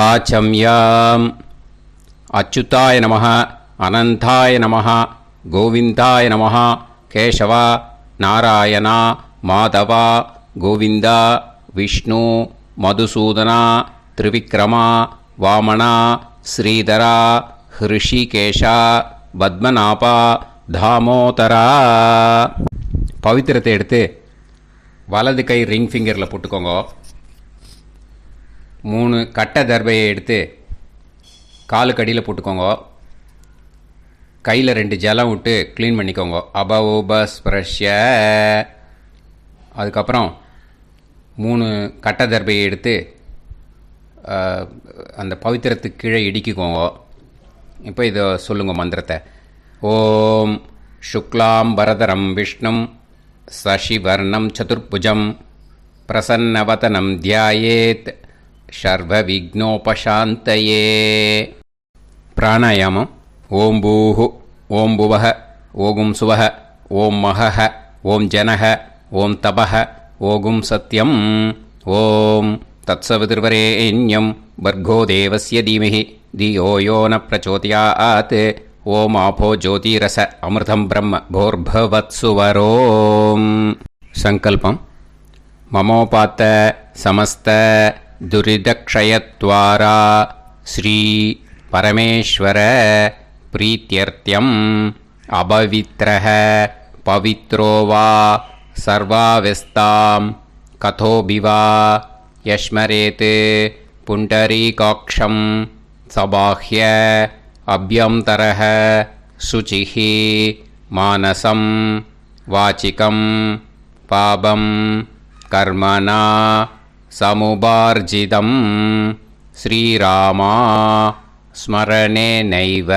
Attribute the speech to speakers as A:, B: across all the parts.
A: ஆச்சம்யாம். அச்சுதாய நமः, அனந்தாய நமः, கோவிந்தாய நமः, கேசவா, நாராயணா, மாதவா, கோவிந்தா, விஷ்ணு, மதுசூதனா, திரிவிக்ரமா, வாமனா, ஸ்ரீதரா, ஹிருஷிகேஷா, பத்மநாபா, தாமோதரா. பவித்திரத்தை எடுத்து வலது கை ரிங் ஃபிங்கரில் போட்டுக்கோங்க. 3 கட்டை தர்பையை எடுத்து காலுக்கடியில் போட்டுக்கோங்க. கையில் 2 ஜலம் விட்டு க்ளீன் பண்ணிக்கோங்க. அபவோபஸ்பிரஷ்ய. அதுக்கப்புறம் 3 கட்டை தர்பையை எடுத்து அந்த பவித்திரத்துக்கு கீழே இடிக்கிக்கோங்க. இப்போ இதை சொல்லுங்க மந்திரத்தை. ஓம் சுக்லாம் வரதரம் விஷ்ணும் சசிவர்ணம் சதுர்புஜம் பிரசன்னவதனம் தியாயேத் சர்வ விக்னோபசாந்தயே. பிராணாயாமம். ஓம் பூஹு, ஓம் புவஹ, ஓகும் சுவஹ, ஓம் மஹஹ, ஓம் ஜனஹ, ஓம் தபஹ, ஓகும் சத்யம். ஓம் தத்சவிதுர்வரேண்யம் பர்கோ தேவஸ்ய தீமஹி தியோ யோ ந பிரச்சோதயாத். ஓம் ஆபோ ஜோதிரச அமிர்தம் பிரம்ம போர்பவத்சுவரோம். சங்கல்பம். மமோபாத்த சமஸ்த துரிதக்ஷயத்வாரா ஸ்ரீ பரமேஸ்வர பிரீத்யர்த்தியம் அபவித்ரஹ பவித்ரோ வா சர்வாவஸ்தாம் கதோபிவா யஸ்மரேத் புண்டரீகாக்ஷம் சபாஹ்ய அப்யந்தரஹ சுசிஹ மானசம் வாசிகம் பாபம் கர்மணா சமுபார்ஜிதம் ஸ்ரீராமா ஸ்மரணேனைவ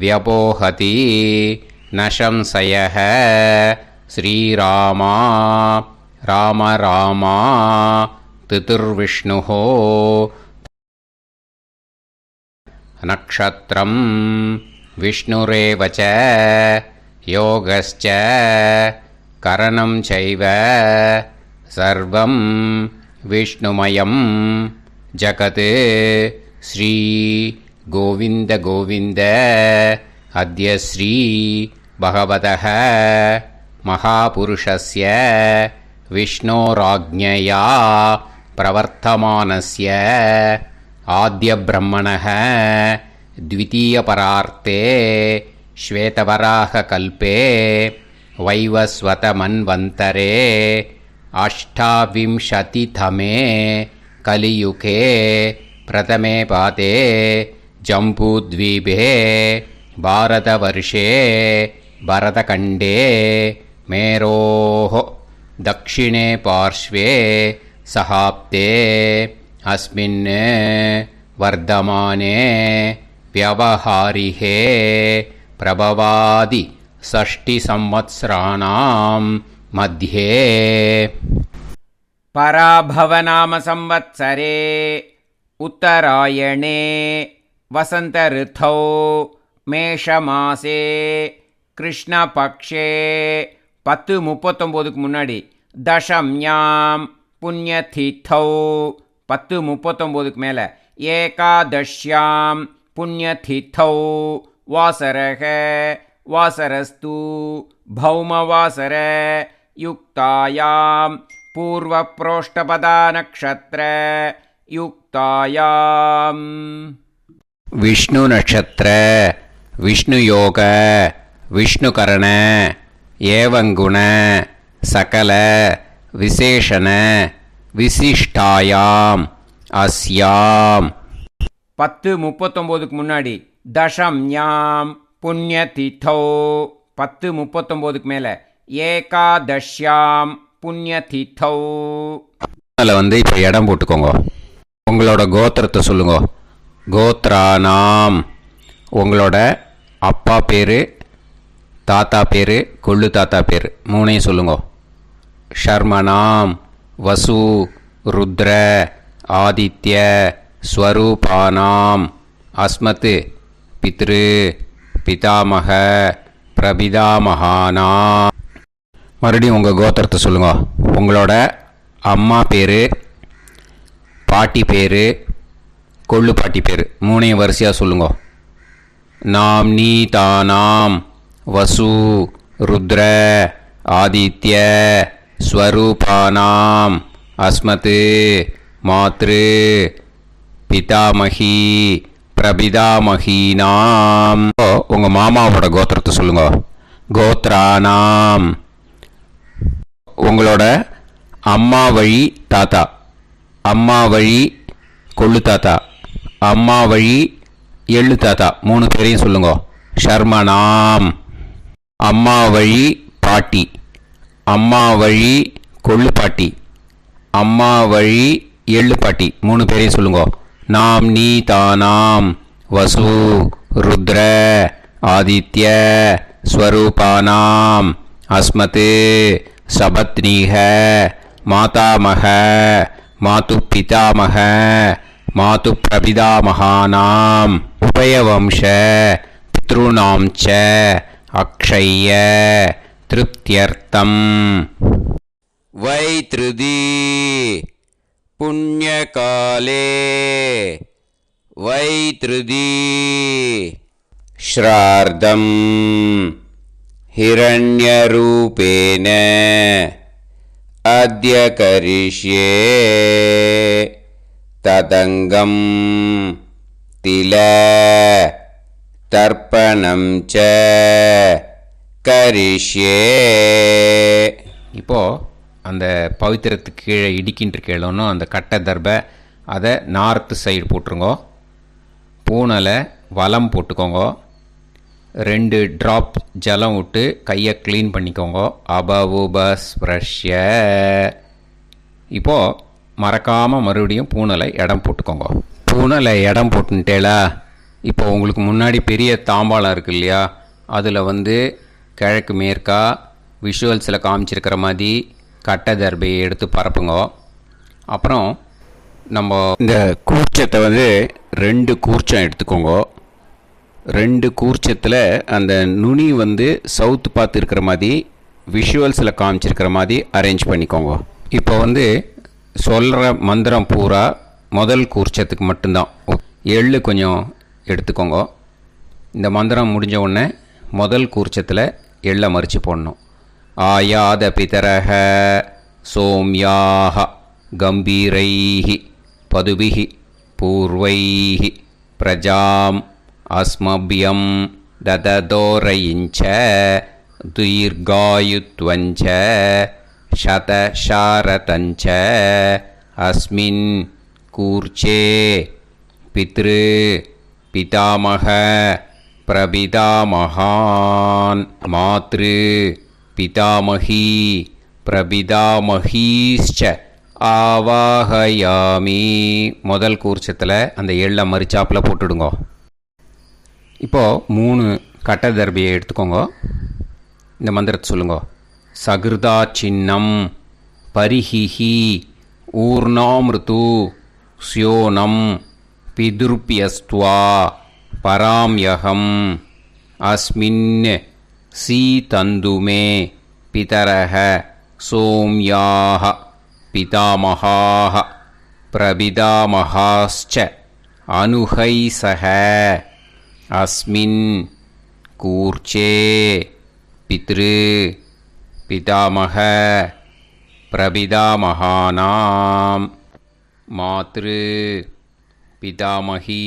A: வ்யபோஹதி நசம்சயः. ஸ்ரீராமா ராம ராமா திதிர்விஷ்ணுः. நக்ஷத்ரம் விஷ்ணுரேவ ச யோகஸ்ச கரணம் சைவ சர்வம் விஷ்ணுமயம் ஜகத். ஸ்ரீ கோவிந்த கோவிந்த அத்ய ஸ்ரீ பகவதः மகாபுருஷஸ்ய விஷ்ணோராஜ்ஞயா பிரவர்த்தமானஸ்ய ஆத்யப்ரஹ்மணः த்விதீயபரார்த்தே ஸ்வேதவராககல்பே வைவஸ்வதமன்வந்தரே அஷ்டாவிம்சதிதமே கலியுகே பிரதமே பாதே ஜம்பூத்வீபே பாரதவர்ஷே பரதகண்டே மேரோः தக்ஷிணே பார்ஷ்வே சஹாப்தே அஸ்மின் வர்தமானே வியவஹாரிஹே பிரபவாதி ஷஷ்டி சம்வத்சராணாம் மத்யே.
B: பராபவநாம சம்வத்சரே உத்தராயணே வசந்த ரித்தௌ மேஷமாசே கிருஷ்ணபக்ஷே 10:39க்கு முன்னாடி தசம்யாம் புண்ணியதித்தௌ 10:39க்கு மேலே ஏகாதஷ்யாம் புண்ணியதித்தௌ வாசரக வாசரஸ்து பௌமவாசர யுக்தாயாம் பூர்வப்ரோஷ்டபதா நக்ஷத்ர யுக்தாயாம்.
A: விஷ்ணு நட்சத்திர விஷ்ணு யோக விஷ்ணுகரண ஏவங்குண சகல விசேஷண விசிஷ்டாயாம் அஸ்யாம்.
B: 10:39க்கு முன்னாடி தசம்யாம் புண்ணியதித்தௌ 10:39க்கு மேலே ஏகாதஷ்யாம் புண்ணியதித்தௌ.
A: அதில் இப்போ இடம் போட்டுக்கோங்க. உங்களோட கோத்திரத்தை சொல்லுங்க. கோத்ரானாம். உங்களோட அப்பா பேர், தாத்தா பேர், கொள்ளு தாத்தா பேர் 3ஐயும் சொல்லுங்க. ஷர்மனாம் வசு ருத்ர ஆதித்ய ஸ்வரூபானாம் அஸ்மத் பித்ரு பிதாமக பிரபிதாமகானா. மறுபடியும் உங்கள் கோத்திரத்தை சொல்லுங்க. உங்களோட அம்மா பேர், பாட்டி பேர், கொள்ளு பாட்டி பேர். மூணையும் வரிசையாக சொல்லுங்க. நாம் நீ தானாம் வசு ருத்ர ஆதித்ய ஸ்வரூபானாம் அஸ்மத் மாத்ரு பிதாமகி பிரபிதாமகீனாம். உங்கள் மாமாவோட கோத்திரத்தை சொல்லுங்க. கோத்ரானாம். உங்களோட அம்மா வழி தாத்தா, அம்மா வழி கொள்ளு தாத்தா, அம்மா வழி எள்ளு தாத்தா, 3 பேரையும் சொல்லுங்க. ஷர்மனாம். அம்மா வழி பாட்டி, அம்மா வழி கொள்ளு பாட்டி, அம்மா வழி எள்ளு பாட்டி, 3 பேரையும் சொல்லுங்க. நாம் நீ தானாம் வசு ருத்ர ஆதித்ய ஸ்வரூபானாம் அஸ்மத் சபத்னீஹ மாதாமக மாது பிதாமக மாது பிரபிதாமகானாம் உபயவம்ச பித்ருணாம் ச அக்ஷய்ய திருப்தியர்த்தம். வைத்ருதி புண்ணியகாலே வைத்ருதி ஸ்ரார்த்தம் हिरण्यरूपेण अद्य करिष्ये तदङ्गं तिल तर्पणं च करिष्ये. இப்போது அந்த பவித்திரத்துக்கு கீழே இடிக்கின்ற கேளோன்னு அந்த கட்டை தர்பை அதை நார்த்து சைடு போட்டுருங்கோ. பூனலை வலம் போட்டுக்கோங்க. 2 ட்ராப் ஜலம் விட்டு கையை க்ளீன் பண்ணிக்கோங்க. அபவுபஸ்ப்ரஷ்ய. இப்போது மறக்காமல் மறுபடியும் பூனலை இடம் போட்டுக்கோங்க. பூனலை இடம் போட்டுட்டேலா. இப்போ உங்களுக்கு முன்னாடி பெரிய தாம்பாளம் இருக்கு இல்லையா, அதில் கிழக்கு மேற்கா விஷுவல்ஸில் காமிச்சிருக்கிற மாதிரி கட்டை தர்பையை எடுத்து பரப்புங்க. அப்புறம் நம்ம இந்த கூர்ச்சத்தை 2 கூர்ச்சம் எடுத்துக்கோங்க. 2 கூர்ச்சத்தில் அந்த நுனி சவுத்து பார்த்து இருக்கிற மாதிரி விஷுவல்ஸில் காமிச்சிருக்கிற மாதிரி அரேஞ்ச் பண்ணிக்கோங்க. இப்போ சொல்கிற மந்திரம் பூரா முதல் கூர்ச்சத்துக்கு மட்டும்தான். எள்ளு கொஞ்சம் எடுத்துக்கோங்க. இந்த மந்திரம் முடிஞ்ச உடனே முதல் கூர்ச்சத்தில் எள்ளை மறித்து போடணும். ஆயாத பிதரக சோம்யாக கம்பீரைஹி பதுபிஹி பூர்வைஹி பிரஜாம் அஸ்மபியம் தததோரயிஞ்ச தீர்காயுத்வஞ்ச சதசாரதஞ்ச அஸ்மின் கூர்ச்சே பித்ரு பிதாமக பிரபிதாமகான் மாத்ரு பிதாமகி பிரபிதாமகீஷ்ச ஆவாஹயாமி. முதல் கூர்ச்சத்தில் அந்த எள்ளை மறிச்சாப்பில் போட்டுடுங்க. இப்போது 3 கட்டை தர்பியை எடுத்துக்கோங்க. இந்த மந்திரத்தை சொல்லுங்க. சகிருதா சின்னம் பரிஹிஹி ஊர்ணாமிருத்து ஸ்யோனம் பிதுர்பியஸ்துவா பராம்யகம் அஸ்மின் சீதந்துமே பிதரஹ சோம்யாஹ பிதாமகாஹ பிரபிதாமகாஸ்ச அனுஹைசஹ அஸ்மின் கூர்ச்சே பித்ரு பிதாமக பிரபிதாமகானாம் மாத்ரு பிதாமகி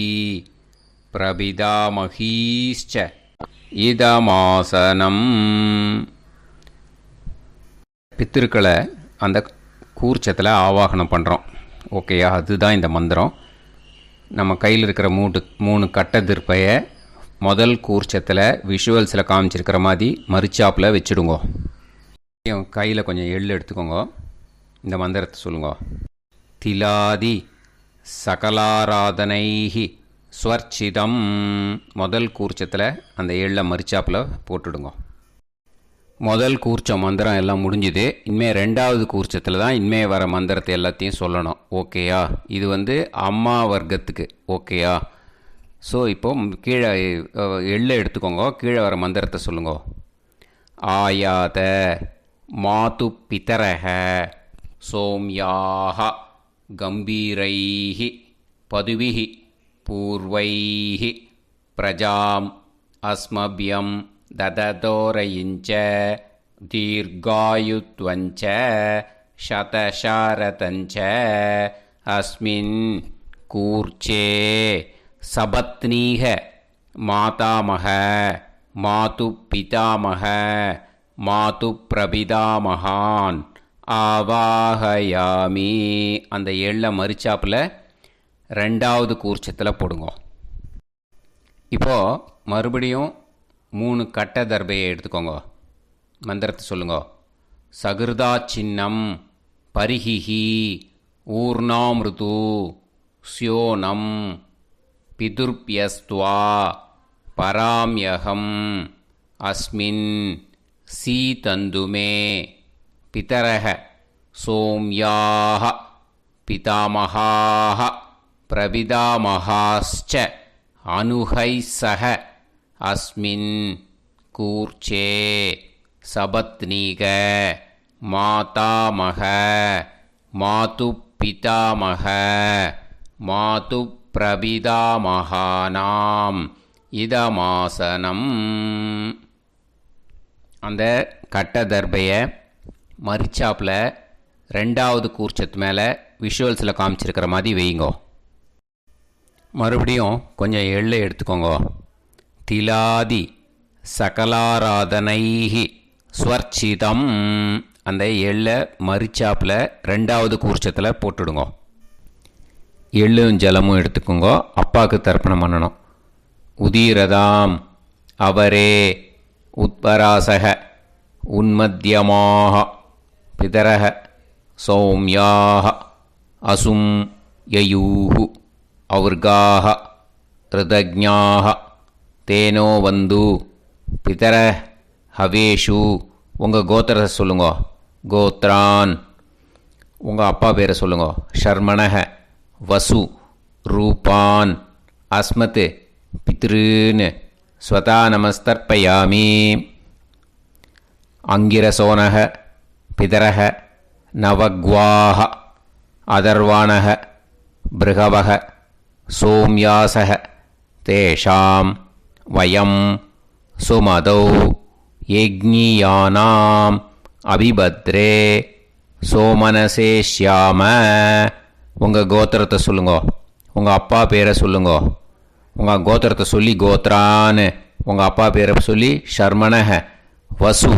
A: பிரபிதாமகீஷ்ச இதமாசனம். பித்திருக்களை அந்த கூர்ச்சத்தில் ஆவாகனம் பண்ணுறோம். ஓகேயா? அதுதான் இந்த மந்திரம். நம்ம கையில் இருக்கிற 3 கட்டை திருப்பையை முதல் கூர்ச்சத்தில் விஷுவல்ஸில் காமிச்சிருக்கிற மாதிரி மறிச்சாப்பில் வச்சுடுங்க. கையில் கொஞ்சம் எள்ளு எடுத்துக்கோங்க. இந்த மந்திரத்தை சொல்லுங்க. திலாதி சகலாராதனைஹி ஸ்வர்ச்சிதம். முதல் கூர்ச்சத்தில் அந்த எள்ளை மறிச்சாப்பில் போட்டுடுங்க. முதல் கூர்ச்சம் மந்திரம் எல்லாம் முடிஞ்சுது. இனிமேல் 2வது கூர்ச்சத்தில் தான் இனிமேல் வர மந்திரத்தை எல்லாத்தையும் சொல்லணும். ஓகேயா? இது அம்மா வர்க்கத்துக்கு. ஓகேயா? ஸோ இப்போ கீழே எள்ளை எடுத்துக்கோங்க. கீழே வர மந்திரத்தை சொல்லுங்க. ஆயாத மாது பிதரஹ சோம்யாக கம்பீரைஹி பதுவிஹி पूर्वैः प्रजाम् अस्मभ्यं ददतोरयिञ्च दीर्घायुत्वञ्च शतशारतञ्च अस्मिन् कूर्चे सपत्नीः मातामह मातुपितामह मातुप्रपितामहान् ஆவாஹயாமி. அந்த எள்ள மரிச்சாப்பில் ரெண்டாவது கூர்ச்சத்தில் போடுங்க. இப்போது மறுபடியும் 3 கட்ட தர்பையை எடுத்துக்கோங்க. மந்திரத்தை சொல்லுங்க. சகிருதா சின்னம் பரிஹிஹி ஊர்ணாமிருது ஸ்யோனம் பிதுர்பியஸ்துவா பராம்யகம் அஸ்மின் சீதந்துமே பிதரஹ சோம்யாஹ பிதாமஹாஹ பிரபிதாமஹாஸ்ச அனுஹைசஹ அஸ்மின் கூர்ச்சே சபத்னீக மாதாமஹ மாதுப்பிதாமஹ மாதுப்பிரபிதாமஹானாம் இதமாசனம். அந்த கட்ட தர்பையை மரிச்சாப்பில் ரெண்டாவது கூர்ச்சத்து மேலே விஷுவல்ஸில் காமிச்சிருக்கிற மாதிரி வைங்கோ. மறுபடியும் கொஞ்சம் எள்ளை எடுத்துக்கோங்க. திலாதி சகலாராதனைஹி ஸ்வர்ச்சிதம். அந்த எள்ளை மரிச்சாப்பில் ரெண்டாவது கூர்ச்சத்தில் போட்டுடுங்க. எள்ளும் ஜலமும் எடுத்துக்கோங்க. அப்பாவுக்கு தர்ப்பணம் பண்ணணும். உதீரதாம் அவரே உத்பராசக உன்மத்யமாக பிதரஹ சௌம்யாக அசும் யயூஹு அவுர்காஹ ரிதஜ்ஞாஹ தேனோ வந்து பிதர ஹவேஷு. உங்கள் கோத்திரத்தை சொல்லுங்க. கோத்ரான். உங்கள் அப்பா பேரை சொல்லுங்க. ஷர்மணஹ வசு ரூபான் அஸ்மத் பித்ருன்னு ஸ்வதா நமஸ்தர்ப்பயாமி. அங்கிரசோனஹ பிதரஹ நவக்வாஹ அதர்வாணஹ பிருகவஹ சோம்யாசஹ தேஷாம் வயம் சுமதௌ யஜ்ஞியானாம் அபிபத்ரே சோமனசேஷ்யாம. உங்கள் கோத்திரத்தை சொல்லுங்க. உங்கள் அப்பா பேரை சொல்லுங்க. உங்கள் கோத்திரத்தை சொல்லி கோத்ரான்னு, உங்கள் அப்பா பேரை சொல்லி ஷர்மணஹ வசு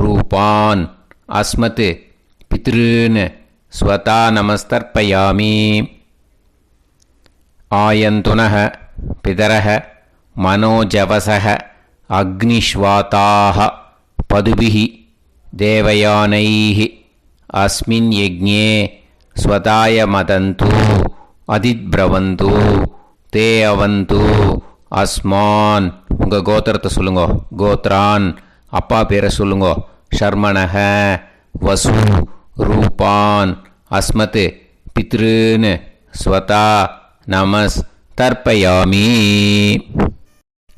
A: ரூபான் அஸ்மத் பித்ருன்னு ஸ்வதா நமஸ்தர்ப்பயாமி. ஆயந்துனஹ பிதரஹ மனோஜவசஹ அக்னிஷ்வாதாஹ பதுபிஹி தேவயானைஹி அஸ்மின் யஜ்ஞே ஸ்வதாய மதந்து அதித்ப்ரவந்து தே அவந்து அஸ்மான். உங்கள் கோத்திரத்தை சொல்லுங்க. கோத்ரான். அப்பா பேரை சொல்லுங்க. ஷர்மணஹ வசு ரூபான் அஸ்மத் பித்ருன்னு ஸ்வதா நமஸ் தர்ப்பயாமி.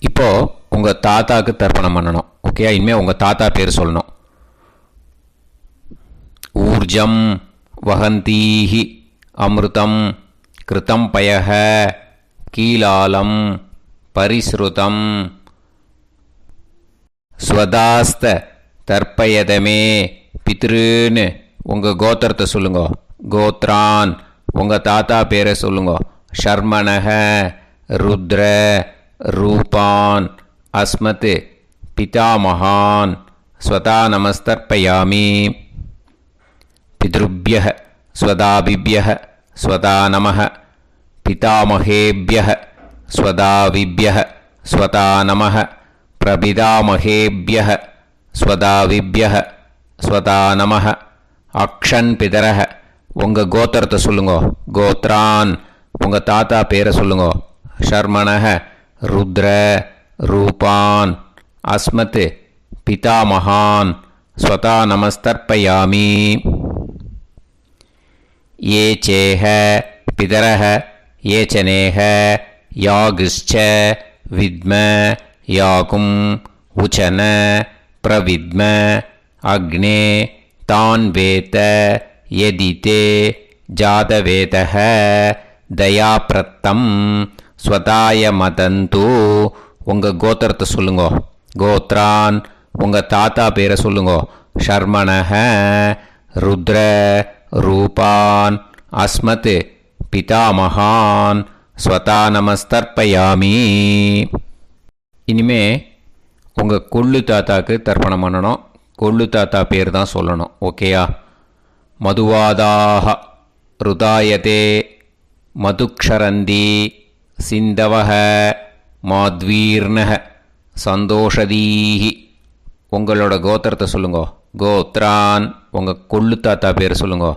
A: இப்போது உங்கள் தாத்தாவுக்கு தர்ப்பணம் பண்ணணும். ஓகே, இனிமேல் உங்கள் தாத்தா பேர் சொல்லணும். ஊர்ஜம் வஹந்தீஹி அமிர்தம் கிருதம் பயஹ கீலாலம் பரிஸ்ருதம் ஸ்வதாஸ்த தர்ப்பயதமே பித்ருன்னு. உங்கள் கோத்திரத்தை சொல்லுங்க. கோத்ரான். உங்கள் தாத்தா பேரை சொல்லுங்க. ஷர்மணஹ ருத்ர ரூபான் அஸ்மத் பிதாமஹான் ஸ்வதா நமஸ்தர்ப்பயாமி. பித்ருப்யஹ ஸ்வதாபிப்யஹ ஸ்வதா நமஹ பிதாமஹேப்யஹ ஸ்வதாவிப்யஹ ஸ்வதா நமஹ பிரபிதாமஹேப்யஹ ஸ்வதாவிப்யஹ ஸ்வதா நமஹ. அக்ஷன் பிதரஹ. உங்கள் கோத்திரத்தை சொல்லுங்க. கோத்ரான். உங்கள் தாத்தா பேரை சொல்லுங்க. ஷர்மணஹ ருத்ர ரூபான் அஸ்மத் பிதாமஹான் ஸ்வதா நமஸ்தர்ப்பயாமி. ये चेह पितरः ये च नेह यागश्च विद्म याकुं उचन प्रविद्म अग्ने तान् वेत यदि ते जातवेतः दयाप्रत्तं ஸ்வதாய மதந்து உங்கள் கோத்திரத்தை சொல்லுங்கோ. கோத்ரான் உங்கள் தாத்தா பேரை சொல்லுங்கோ. ஷர்மணஹ ருத்ர ரூபான் அஸ்மத் பிதாமகான் ஸ்வதா நமஸ்தர்ப்பயாமி. இனிமே உங்கள் கொள்ளு தாத்தாக்கு தர்ப்பணம் பண்ணணும். கொள்ளு தாத்தா பேர் தான் சொல்லணும். ஓகேயா? மதுவாதாக ருதாயதே மதுக்ஷரந்தி சிந்தவஹ மாத்வீர்ணஹ சந்தோஷதீஹி. உங்களோட கோத்திரத்தை சொல்லுங்கோ. கோத்ரான் உங்கள் கொள்ளு தாத்தா பேர் சொல்லுங்கோ.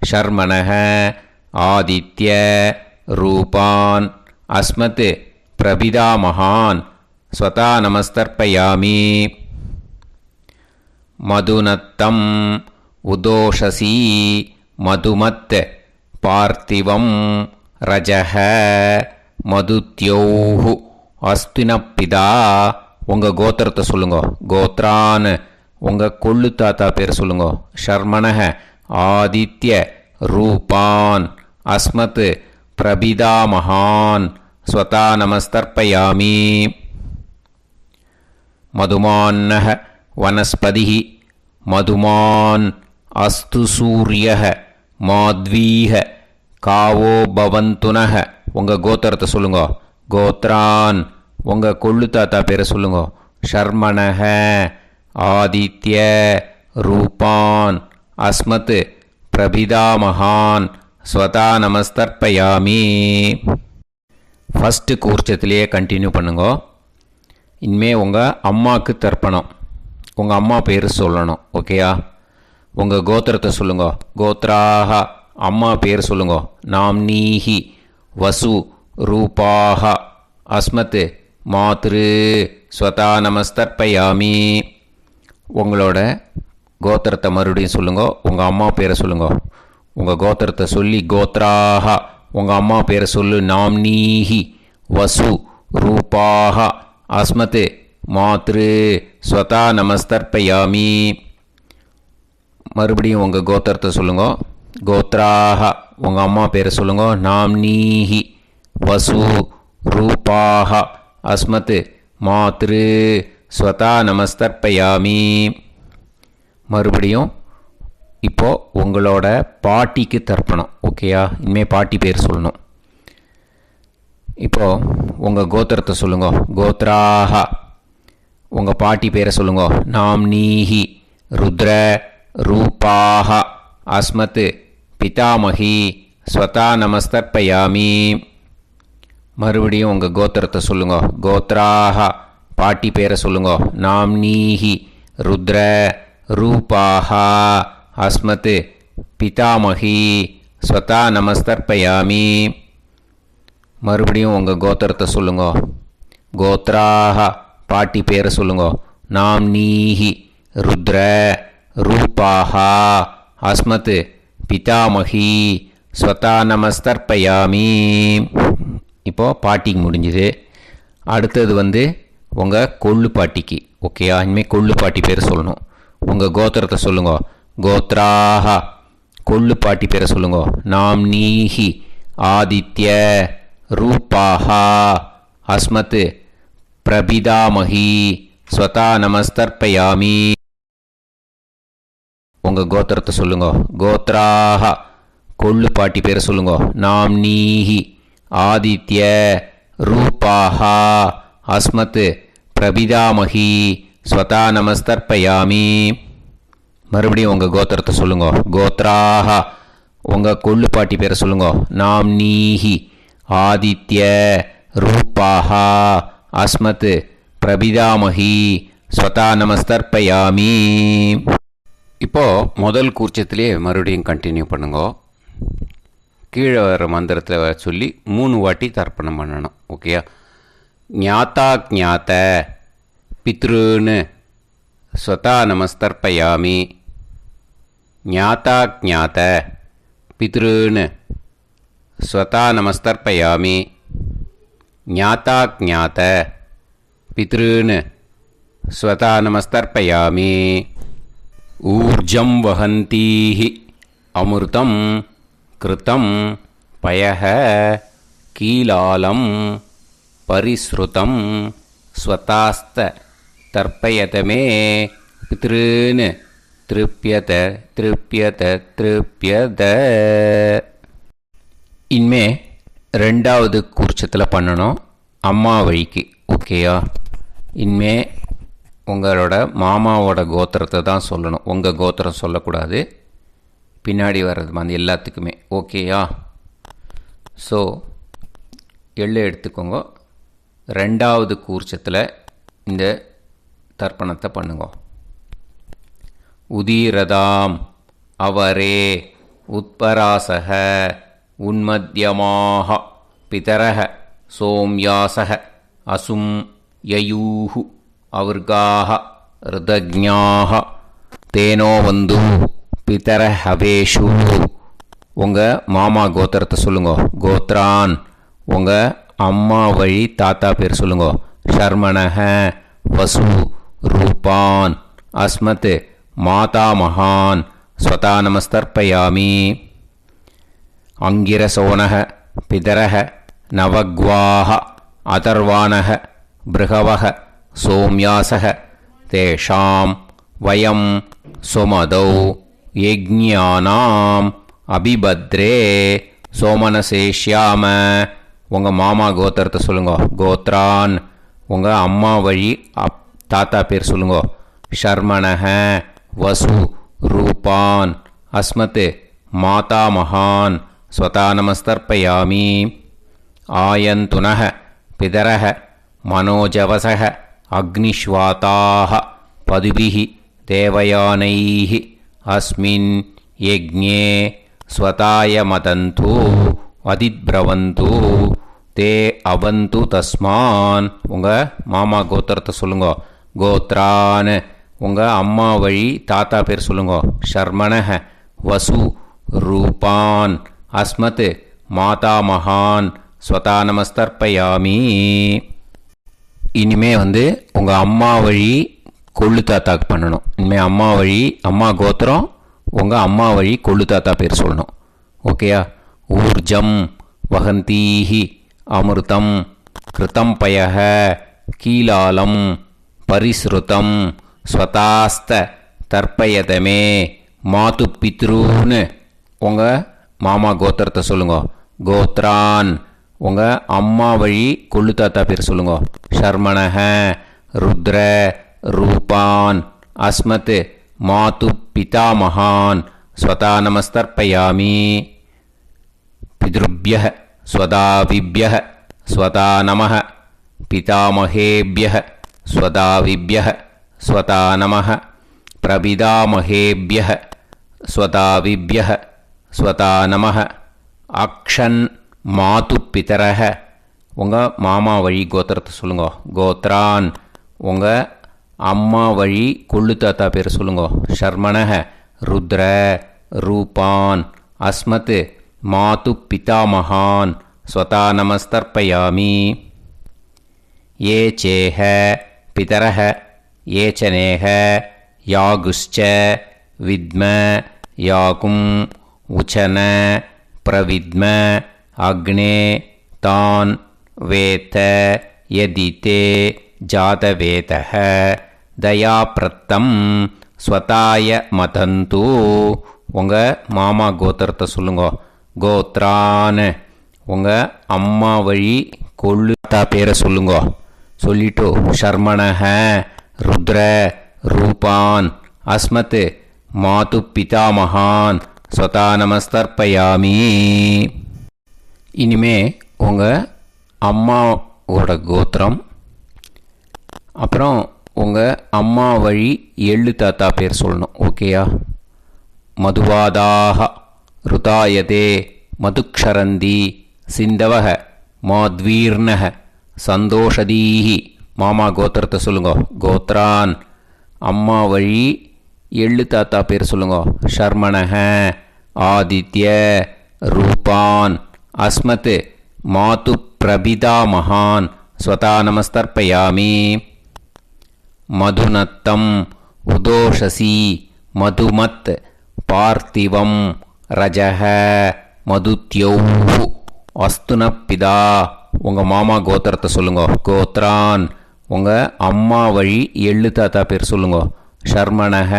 A: ஷர்மணஹ ஆதித்ய ரூபான் அஸ்மத் பிரபிதாமகான் ஸ்வதா நமஸ்தர்ப்பயாமி. மதுநத்தம் உதோஷசி மதுமத் பார்த்திவம் ரஜஹ மதுத்யோஹு அஸ்தினப்பிதா. உங்கள் கோத்திரத்தை சொல்லுங்கோ. கோத்ரான் உங்கள் கொள்ளு தாத்தா பேர் சொல்லுங்கோ. ஷர்மணஹ ஆதித்ய ரூபான் அஸ்மத் பிரபிதாமகான் ஸ்வதா நமஸ்தர்ப்பயாமி. மதுமான்னஹ வனஸ்பதிஹி மதுமான் அஸ்து சூரியஹ மாத்வீஹ காவோ பவந்துனஹ. உங்கள் கோத்திரத்தை சொல்லுங்கோ. கோத்ரான் உங்கள் கொள்ளு தாத்தா பேரை சொல்லுங்கோ. ஷர்மணஹ ஆதித்ய ரூபான் அஸ்மத் பிரபிதாமகான் ஸ்வதா நமஸ்தர்ப்பயாமி. ஃபஸ்ட்டு கூர்ச்சத்திலேயே கண்டினியூ பண்ணுங்கோ. இனிமே உங்கள் அம்மாவுக்கு தர்ப்பணம். உங்கள் அம்மா பேர் சொல்லணும். ஓகேயா? உங்கள் கோத்திரத்தை சொல்லுங்கோ. கோத்ராக அம்மா பேர் சொல்லுங்கோ. நாம்னீஹி வசு ரூபாக அஸ்மத் மாத்ரு ஸ்வதா நமஸ்தர்ப்பயாமி. உங்களோட கோத்திரத்தை மறுபடியும் சொல்லுங்கோ. உங்கள் அம்மா பேரை சொல்லுங்கோ. உங்கள் கோத்திரத்தை சொல்லி கோத்ராக உங்கள் அம்மா பேரை சொல்லு. நாம்னீஹி வசு ரூபாக அஸ்மத் மாத்ரு ஸ்வதா நமஸ்தர்ப்பயாமி. மறுபடியும் உங்கள் கோத்திரத்தை சொல்லுங்கோ. கோத்ராக உங்கள் அம்மா பேரை சொல்லுங்கோ. நாம்னீஹி வசு ரூபாக அஸ்மத் மாத்ரு ஸ்வதா நமஸ்தர்ப்பயாமி. மறுபடியும் இப்போது உங்களோட பாட்டிக்கு தர்ப்பணம். ஓகேயா? இனிமேல் பாட்டி பேர் சொல்லணும். இப்போது உங்கள் கோத்திரத்தை சொல்லுங்கோ. கோத்ராக உங்கள் பாட்டி பேரை சொல்லுங்கோ. நாம்னீஹி ருத்ர ரூபாக அஸ்மத் பிதாமகி ஸ்வதா நமஸ்தர்ப்பயாமி. மறுபடியும் உங்கள் கோத்திரத்தை சொல்லுங்கோ. கோத்ராக பாட்டி பேரை சொல்லுங்கோ. நாம்னீஹி ருத்ர ரூபாக அஸ்மத் பிதாமகி ஸ்வதா நமஸ்தர்ப்பயாமி. மறுபடியும் உங்கள் கோத்திரத்தை சொல்லுங்கோ. கோத்ராக பாட்டி பேரை சொல்லுங்கோ. நாம்னீஹி ருத்ர ரூபாக அஸ்மத் பிதாமகி ஸ்வதா நமஸ்தர்ப்பயாமி. இப்போது பாட்டிக்கு முடிஞ்சுது. அடுத்தது உங்கள் கொள்ளு பாட்டிக்கு. ஓகேயா? இனிமேல் கொள்ளு பாட்டி பேர் சொல்லணும். உங்கள் கோத்திரத்தை சொல்லுங்கோ. கோத்ராக கொள்ளு பாட்டி பேரை சொல்லுங்கோ. நாம்னீஹி ஆதித்ய ரூபாக அஸ்மத் பிரபிதாமகி ஸ்வதா நமஸ்தர்ப்பயாமி. உங்கள் கோத்திரத்தை சொல்லுங்கோ. கோத்ராக கொள்ளு பாட்டி பேரை சொல்லுங்கோ. நாம்னீஹி ஆதித்ய ரூபாக அஸ்மத் பிரபிதாமகி ஸ்வதா நமஸ்தர்ப்பயாமி. மறுபடியும் உங்கள் கோத்திரத்தை சொல்லுங்கோ. கோத்ராக உங்கள் கொள்ளு பாட்டி பேரை சொல்லுங்கோ. நாம்னீஹி ஆதித்ய ரூபாக அஸ்மத் பிரபிதாமகி ஸ்வதா நமஸ்தர்ப்பயாமி. இப்போது முதல் கூர்ச்சத்திலே மறுபடியும் கண்டினியூ பண்ணுங்கோ. கீழே வர மந்திரத்தில் சொல்லி 3 வாட்டி தர்ப்பணம் பண்ணணும். ஓகேயா? ஞாத்தா ஞாத்த பித்ருன்னு ஸ்வதா நமஸ்தர்ப்பயாமி. ஞாத்தா ஞாத்த பித்ருன்னு ஸ்வதா நமஸ்தர்ப்பயாமி. ஞாத்தா ஞாத்த பித்ருன்னு ஸ்வதா நமஸ்தர்ப்பயாமி. ஊர்ஜம் வஹந்தீஹி அமிர்தம் கிருதம் பயஹ கீலாலம் பரிஸ்ருதம் ஸ்வதாஸ்த தர்ப்பயதமே பித்ருன்னு திருப்பியத திருப்பியத திருப்பியத. இனிமே ரெண்டாவது கூர்ச்சத்தில் பண்ணணும் அம்மா வழிக்கு. ஓகேயா? இனிமே உங்களோட மாமாவோட கோத்திரத்தை தான் சொல்லணும், உங்கள் கோத்திரம் சொல்லக்கூடாது. பின்னாடி வர்றது மாதிரி எல்லாத்துக்குமே. ஓகேயா? ஸோ எள்ளு எடுத்துக்கோங்க. ரெண்டாவது கூர்ச்சத்தில் இந்த தர்ப்பணத்தை பண்ணுங்க. உதீரதாம் அவரே உத்பராசக உன்மத்யமாக பிதரக சோம்யாசக அசும் யயூஹு அவர்காக ருதஜ்ஞாக தேனோ வந்து பிதர ஹவேஷு. உங்கள் மாமா கோத்திரத்தை சொல்லுங்க. கோத்ரான் உங்கள் அம்மா வழி தாத்தா பேர் சொல்லுங்க. ஷர்மணக வசு ரூபான் அஸ்மத் மாதா மகான் ஸ்வதா நமஸ்தர்ப்பயாமி. அங்கிரசோனக பிதரக நவக்வாக அதர்வானக பிருகவக சோம்யாசக தேஷாம் வயம் சுமதௌ யஜ்ஞானாம் அபிபத்ரே சோமனசேஷ்யாம. உங்கள் மாமா கோத்திரத்தை சொல்லுங்க. கோத்ரான் உங்கள் அம்மா வழி தாத்தா பேர் சொல்லுங்க. ஷர்மணக வசு ரூபான் அஸ்மத் மாதா மகான் ஸ்வதா நமஸ்தர்ப்பயாமி. ஆயந்துனக பிதரக மனோஜவசக அக்னிஷ்வாதாக பதுபிஹி தேவயானைஹி அஸ்மின் யஜ்ஞே ஸ்வதாய மதந்து அதிப்ரவந்து தே அவந்து தஸ்மான். உங்கள் மாமா கோத்திரத்தை சொல்லுங்க. கோத்ரான் உங்கள் அம்மா வழி தாத்தா பேர் சொல்லுங்க. ஷர்மணக வசு ரூபான் அஸ்மத் மாதா மகான் ஸ்வதா நமஸ்தர்ப்பயாமி. இனிமே உங்கள் அம்மா வழி கொள்ளு தாத்தாக்கு பண்ணணும். இனிமேல் அம்மா வழி அம்மா கோத்திரம் உங்கள் அம்மா வழி கொள்ளு தாத்தா பேர் சொல்லணும். ஓகேயா? ஊர்ஜம் வகந்தீஹி அமிர்தம் கிருதம் பயக கீலாலம் பரிஸ்ருதம் ஸ்வதாஸ்த தர்ப்பயதமே மாது பித்ருன்னு உங்கள் மாமா கோத்திரத்தை சொல்லுங்க. கோத்ரான் உங்கள் அம்மா வழி கொள்ளு தாத்தா பேர் சொல்லுங்க. ஷர்மணக ருத்ர ரூபான் அஸ்மத் மாது பிதா மகான் ஸ்வதா நமஸ்தர்ப்பயாமி. பித்ருப்யः ஸ்வதாவிப்யः ஸ்வதா நமः பிதாமகேப்யः ஸ்வதாவிப்யः ஸ்வதா நமः பிரபிதாமகேப்யः ஸ்வதாவிப்யः ஸ்வதா நமः. அக்ஷன் மாது பிதரக உங்கள் மாமா வழி கோத்திரத்தை சொல்லுங்க. கோத்ரான் உங்கள் அம்மா வழி கொள்ளு தாத்தா பேர் சொல்லுங்க. ஷர்மணக ருத்ர ரூபான் அஸ்மத் மாது பிதா மகான் ஸ்வதா நமஸ்தர்ப்பயாமி. ஏ சேஹ பிதரக ஏச்சனேக யாகுஷ்ச வித்ம யாகும் உச்சன பிரவித்ம அக்னே தான் வேத யதிதே ஜாதவேதः தயாப்ரத்தம் ஸ்வதாய மதந்து. உங்கள் மாமா கோத்திரத்தை சொல்லுங்க. கோத்ரான் உங்கள் அம்மா வழி கொள்ளு தாத்தா பேரை சொல்லுங்க. சொல்லிட்டு ஷர்மணக ருத்ர ரூபான் அஸ்மத் மாது பிதா மகான் ஸ்வதா நமஸ்தர்ப்பயாமி. இனிமே உங்கள் அம்மாவோட கோத்திரம் அப்புறம் உங்கள் அம்மா வழி எள்ளு தாத்தா பேர் சொல்லணும். ஓகேயா? மதுவாதாக ருதாயதே மதுக்ஷரந்தி சிந்தவக மாத்வீர்ணக சந்தோஷதீஹி. மாமா கோத்திரத்தை சொல்லுங்க. கோத்ரான் அம்மா வழி எள்ளு தாத்தா பேர் சொல்லுங்க. ஷர்மணக ஆதித்ய ரூபான் அஸ்மத் மாது பிரபிதா மகான் ஸ்வதா நமஸ்தர்ப்பயாமி. மதுநத்தம் உதோஷசி மதுமத் பார்த்திவம் ரஜக மதுத்யௌ அஸ்துனப்பிதா உங்கள் மாமா கோத்திரத்தை சொல்லுங்க. கோத்ரான். உங்கள் அம்மா வழி எள்ளு தாத்தா பேர் சொல்லுங்க. ஷர்மணஹ,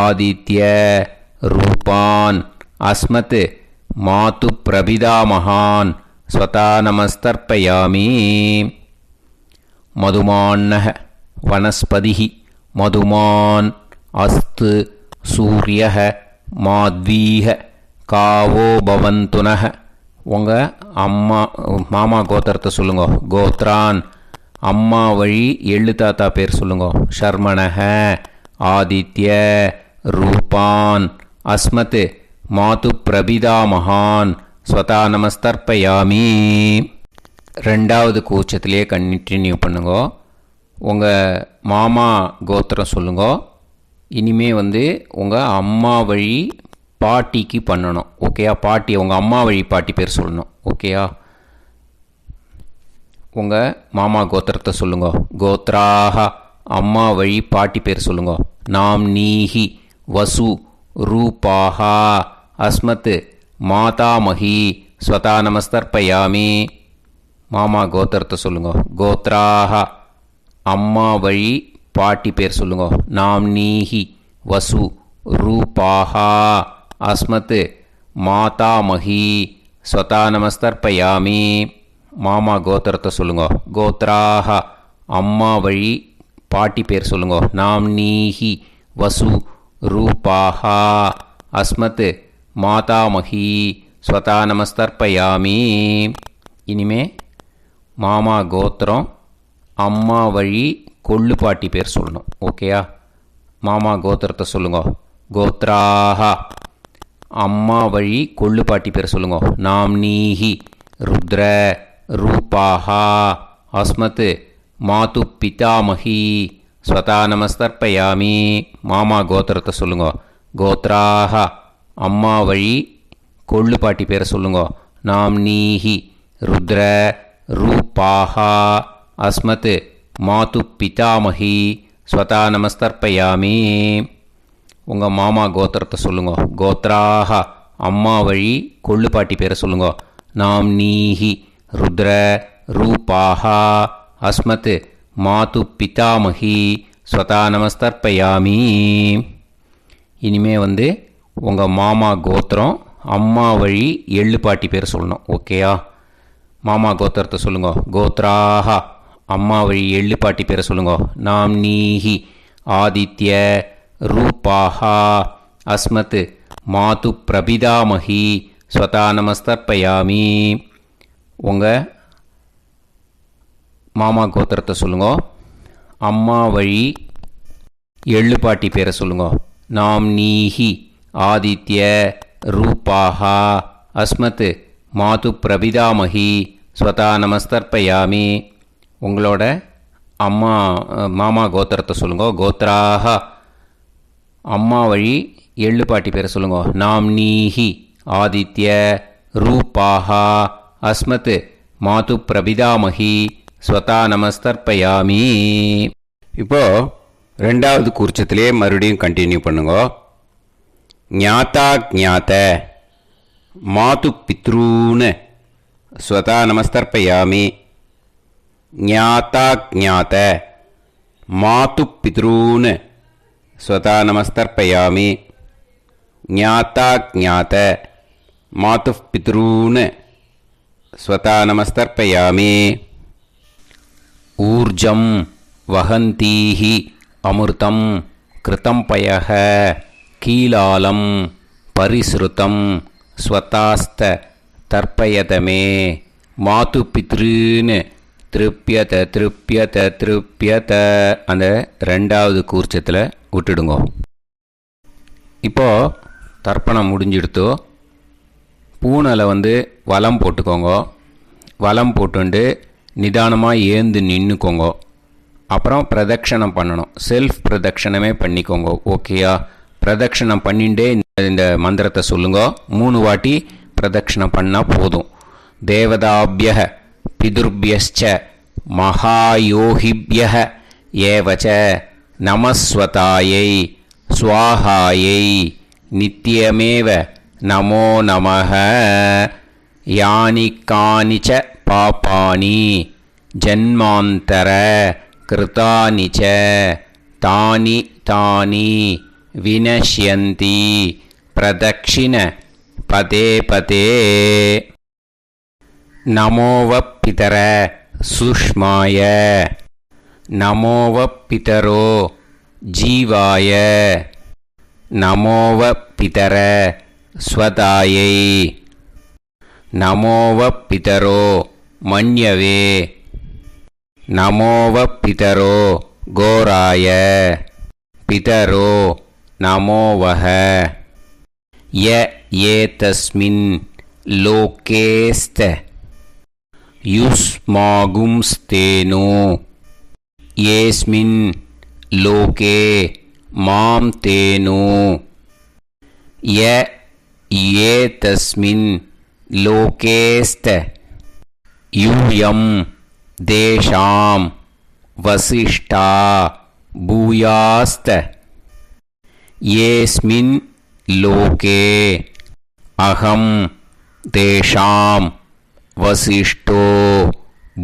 A: ஆதித்ய, ரூபான், அஸ்மத், மாது பிரபிதாமகான், ஸ்வதா நமஸ்தர்ப்பயாமி. மதுமான்னஹ, வனஸ்பதிஹி, மதுமான், அஸ்து, சூரியஹ, மாத்வீஹ, காவோ பவந்துனஹ. உங்கள் மாமா கோத்திரத்தை சொல்லுங்க. கோத்ரான். அம்மா வழி எள்ளு தாத்தா பேர் சொல்லுங்க. ஷர்மணஹ, ஆதித்ய, ரூபான், அஸ்மத், மாது பிரபிதாமகான், ஸ்வதா நமஸ்தர்ப்பயாமி. ரெண்டாவது கூச்சத்திலே கண்டினியூ பண்ணுங்க. உங்கள் மாமா கோத்திரம் சொல்லுங்க. இனிமே உங்கள் அம்மா வழி பாட்டிக்கு பண்ணணும். ஓகேயா? பாட்டி, உங்கள் அம்மா வழி பாட்டி பேர் சொல்லணும். ஓகேயா? உங்கள் மாமா கோத்திரத்தை சொல்லுங்க. கோத்ராஹ, அம்மா வழி பாட்டி பேர் சொல்லுங்க. நாம் நீஹி, வசு, ரூபாஹா, அஸ்மத், மாதாமஹி, ஸ்வதா நமஸ்தர்ப்பயாமி. மாமா கோத்திரத்தை சொல்லுங்க. கோத்ராஹ, அம்மா வழி பாட்டி பேர் சொல்லுங்க. நாம் நீஹி, வசு, ரூபாஹா, அஸ்மத், மாதாமஹி, ஸ்வதா நமஸ்தர்ப்பயாமி. மாமா கோத்திரத்தை சொல்லுங்க. கோத்ராஹ, அம்மா வழி பாட்டி பேர் சொல்லுங்க. நாம் நீஹி, வசு, ரூபாஹா, அஸ்மத், மாதாமஹி, ஸ்வதா நமஸ்தர்ப்பயாமி. இனிமே மாமா கோத்திரம் அம்மா வழி கொள்ளு பாட்டி பேர் சொல்லணும். ஓகேயா? மாமா கோத்திரத்தை சொல்லுங்க. கோத்ராஹ, அம்மா வழி கொள்ளு பாட்டி பேர் சொல்லுங்க. நாம் நீஹி, ருத்ர, ரூபாஹா, அஸ்மத், மாது பிதாமஹி, ஸ்வதா நமஸ்தர்ப்பயாமி. மாமா கோத்திரத்தை சொல்லுங்க. கோத்ராஹ, அம்மா வழி கொள்ளு பாட்டி பேரை சொல்லுங்க. நாம் நீஹி, ருத்ர, ரூபாஹா, அஸ்மத், மாது பிதாமஹி, ஸ்வதா நமஸ்தர்ப்பயாமி. உங்கள் மாமா கோத்திரத்தை சொல்லுங்க. கோத்ராஹ, அம்மா வழி கொள்ளு பாட்டி பேரை சொல்லுங்க. நாம் நீஹி, ருத்ர, ரூபாஹா, அஸ்மத், மாது பிதாமஹி, ஸ்வதா நமஸ்தர்ப்பயாமி. இனிமே உங்கள் மாமா கோத்திரம் அம்மா வழி எள்ளு பாட்டி பேர் சொல்லணும். ஓகேயா? மாமா கோத்திரத்தை சொல்லுங்க. கோத்ராஹ, அம்மா வழி எள்ளு பாட்டி பேரை சொல்லுங்க. நாம் நீஹி, ஆதித்ய, ரூபாஹா, அஸ்மத், மாது பிரபிதாமஹி, ஸ்வதா நமஸ்தர்ப்பயாமி. உங்கள் மாமா கோத்திரத்தை சொல்லுங்க. அம்மா வழி எள்ளு பாட்டி பேரை சொல்லுங்க. நாம் நீஹி, ஆதித்ய, ரூபாஹா, அஸ்மத், மாது பிரபிதாமஹி, ஸ்வதா நமஸ்தர்ப்பயாமி. உங்களோட மாமா கோத்திரத்தை சொல்லுங்க. கோத்ராஹ, அம்மா வழி எள்ளு பாட்டி பேரை சொல்லுங்க. நாம் நீஹி, ஆதித்ய, ரூபாஹா, அஸ்மத், மாது பிரபிதாமஹி, ஸ்வதா நமஸ்தர்ப்பயாமி. இப்போது ரெண்டாவது கூர்ச்சத்திலே மறுபடியும் கண்டினியூ பண்ணுங்க. ஞாதா ஞாத, மாது பித்ரூன், ஸ்வதா நமஸ்தர்ப்பயாமி. ஞாதா ஞாத, மாது பித்ரூன், ஸ்வதா நமஸ்தர்ப்பயாமி. ஞாதா ஞாத, மாது பித்ரூன், ஸ்வதா நமஸ்தர்ப்பயாமி. ஊர்ஜம் வஹந்தீஹி அமிர்தம் கிருதம் பயஹ கீலாலம் பரிஸ்ருதம் ஸ்வதாஸ்த தர்ப்பயதமே. மாது பித்ருன்னு திருப்பியத திருப்பியத திருப்பியத அந்த ரெண்டாவது கூர்ச்சத்தில் விட்டுடுங்க. இப்போது தர்ப்பணம் முடிஞ்சிடுத்தோ பூனலை வலம் போட்டுக்கோங்க. வலம் போட்டுண்டு நிதானமாக ஏந்து நின்றுக்கோங்க. அப்புறம் பிரதட்சணம் பண்ணணும். செல்ஃப் பிரதட்சணமே பண்ணிக்கோங்க. ஓகேயா? பிரதட்சணம் பண்ணிண்டே இந்த மந்திரத்தை சொல்லுங்க. 3 வாட்டி பிரதட்சணம் பண்ணால் போதும். தேவதாபிய பிதுர்பியச்ச மகாயோகிபிய ஏவச்ச நமஸ்வதாயை ஸ்வாஹாயை நித்யமேவ நமோ நமஹ. யானி கானிச்ச பாபானி ஜன்மாந்தர கிருதானி ச தானி தானி வினஷ்யந்தி பிரதக்ஷிண பதே பதே. நமோவப்பிதர சுஷ்மாய நமோவப்பிதரோ ஜீவாய நமோவப்பிதர ஸ்வதாயை நமோவப்பிதரோ மன்யவே நமோவப்பிதரோ கோராய பிதரோ நமோவஹ. ய ஏதஸ்மின் லோகேஸ்த யுஸ்மாகும்ஸ்தேனோ ஏஸ்மின் லோகே மாம் தேனோ. ய ஏதஸ்மின் லோகேஸ்த யூயம் தேஷாம் வசிஷ்டா பூயாஸ்த ஏஸ்மின் லோகே அகம் தேஷாம் வசிஷ்டோ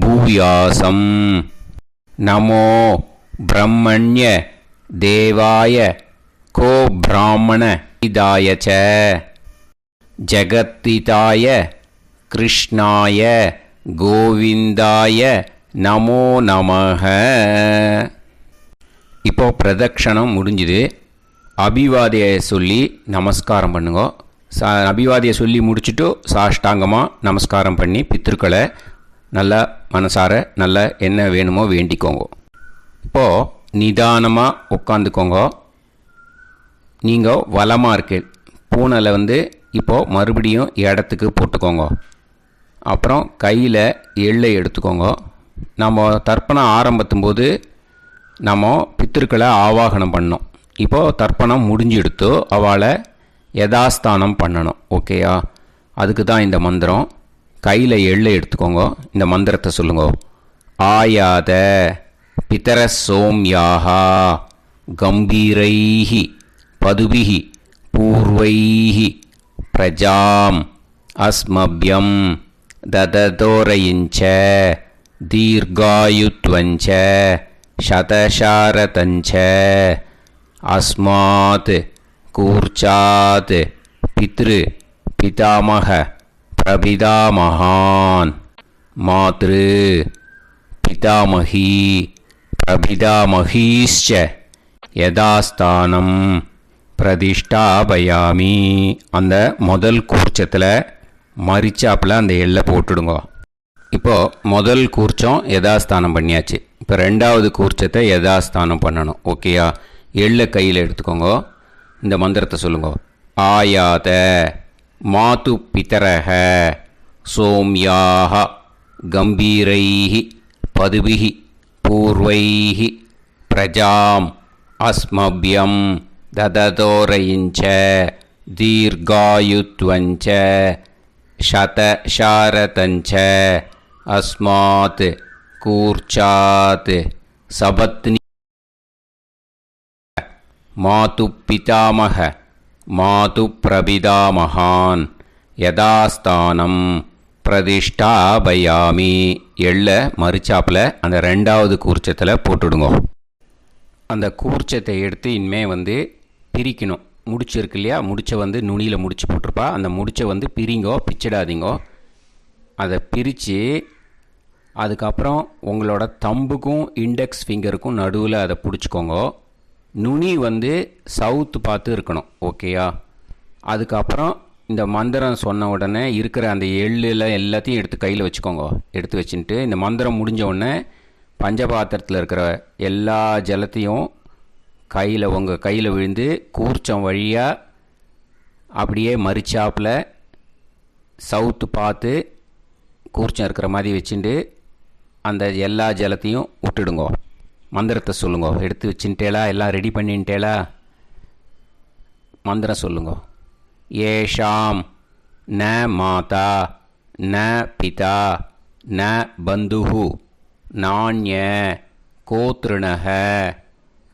A: பூயாசம். நமோ பிரம்மண்ய தேவாய கோ பிராமண இதாய ச ஜகத்திதாய கிருஷ்ணாய கோவிந்தாய நமோ நமஹ. இப்போ பிரதக்ஷணம் முடிஞ்சுது. அபிவாதியை சொல்லி நமஸ்காரம் பண்ணுங்க. அபிவாதியை சொல்லி முடிச்சுட்டு சாஷ்டாங்கமாக நமஸ்காரம் பண்ணி பித்ருக்களை நல்லா மனசார நல்லா என்ன வேணுமோ வேண்டிக்கோங்க. இப்போது நிதானமாக உட்காந்துக்கோங்க. நீங்கள் வலமாக இருக்கு பூனலை இப்போது மறுபடியும் இடத்துக்கு போட்டுக்கோங்க. அப்புறம் கையில் எள்ளை எடுத்துக்கோங்க. நம்ம தர்ப்பணம் ஆரம்பித்தும்போது நம்ம பித்திருக்களை ஆவாகனம் பண்ணோம். இப்போது தர்ப்பணம் முடிஞ்செடுத்து அவளை யதாஸ்தானம் பண்ணணும். ஓகேயா? அதுக்கு தான் இந்த மந்திரம். கையில் எள்ளை எடுத்துக்கோங்க. இந்த மந்திரத்தை சொல்லுங்க. ஆயாத பிதர சோம்யாஹா கம்பீரைஹி பதுபிஹி பூர்வைஹி பிரஜாம் அஸ்மப்யம் தததோரயிஞ்ச தீர்காயுத்வஞ்ச சதசாரதஞ்ச அஸ்மாத் கூர்ச்சாத் பித்ரு பிதாமக பிரபிதாமகான் மாத்ரு பிதாமகி பிரபிதாமகீஷ்ச யதாஸ்தானம் பிரதிஷ்டாபயாமி. அந்த முதல் கூர்ச்சத்தில் மரிச்சாப்பில் அந்த எள்ளை போட்டுடுங்க. இப்போது முதல் கூர்ச்சம் யதாஸ்தானம் பண்ணியாச்சு. இப்போ ரெண்டாவது கூர்ச்சத்தை யதாஸ்தானம் பண்ணணும். ஓகேயா? எள்ளை கையில் எடுத்துக்கோங்க. இந்த மந்திரத்தை சொல்லுங்க. ஆயாத மாது பிதரஹ சோம்யாக கம்பீரைஹி பதுபிஹி பூர்வைஹி பிரஜாம் அஸ்மப்யம் தததோரயிஞ்ச தீர்காயுத்வஞ்ச சதசாரதஞ்ச அஸ்மாத் கூர்ச்சாத் சபத்னி மாது பிதாமக மாது பிரபிதாமகான் யதாஸ்தானம் பிரதிஷ்டாபயாமி. எள்ள மரிச்சாப்பில் அந்த ரெண்டாவது கூர்ச்சத்தில் போட்டுடுங்க. அந்த கூர்ச்சத்தை எடுத்து இனிமே பிரிக்கணும். முடிச்சு இருக்கு இல்லையா? முடிச்சை நுனியில் முடிச்சு போட்டிருப்பா. அந்த முடிச்சை பிரிங்கோ, பிச்சிடாதீங்கோ. அதை பிரித்து அதுக்கப்புறம் உங்களோட தம்புக்கும் இண்டெக்ஸ் ஃபிங்கருக்கும் நடுவில் அதை பிடிச்சிக்கோங்க. நுனி சவுத்து பார்த்து இருக்கணும். ஓகேயா? அதுக்கப்புறம் இந்த மந்திரம் சொன்ன உடனே இருக்கிற அந்த எள்ளில் எல்லாத்தையும் எடுத்து கையில் வச்சுக்கோங்க. எடுத்து வச்சுட்டு இந்த மந்திரம் முடிஞ்ச உடனே பஞ்சபாத்திரத்தில் இருக்கிற எல்லா ஜலத்தையும் உங்கள் கையில் விழுந்து கூர்ச்சம் வழியாக அப்படியே மரிச்சாப்பில் சவுத்து பார்த்து கூர்ச்சம் இருக்கிற மாதிரி வச்சுட்டு அந்த எல்லா ஜலத்தையும் விட்டுடுங்க. மந்திரத்தை சொல்லுங்க. எடுத்து வச்சுட்டேலா? எல்லாம் ரெடி பண்ணிட்டேலா? மந்திரம் சொல்லுங்க. ஏஷாம் ந மாதா ந பிதா ந பந்துஹு நாண்ய கோத்ருணஹ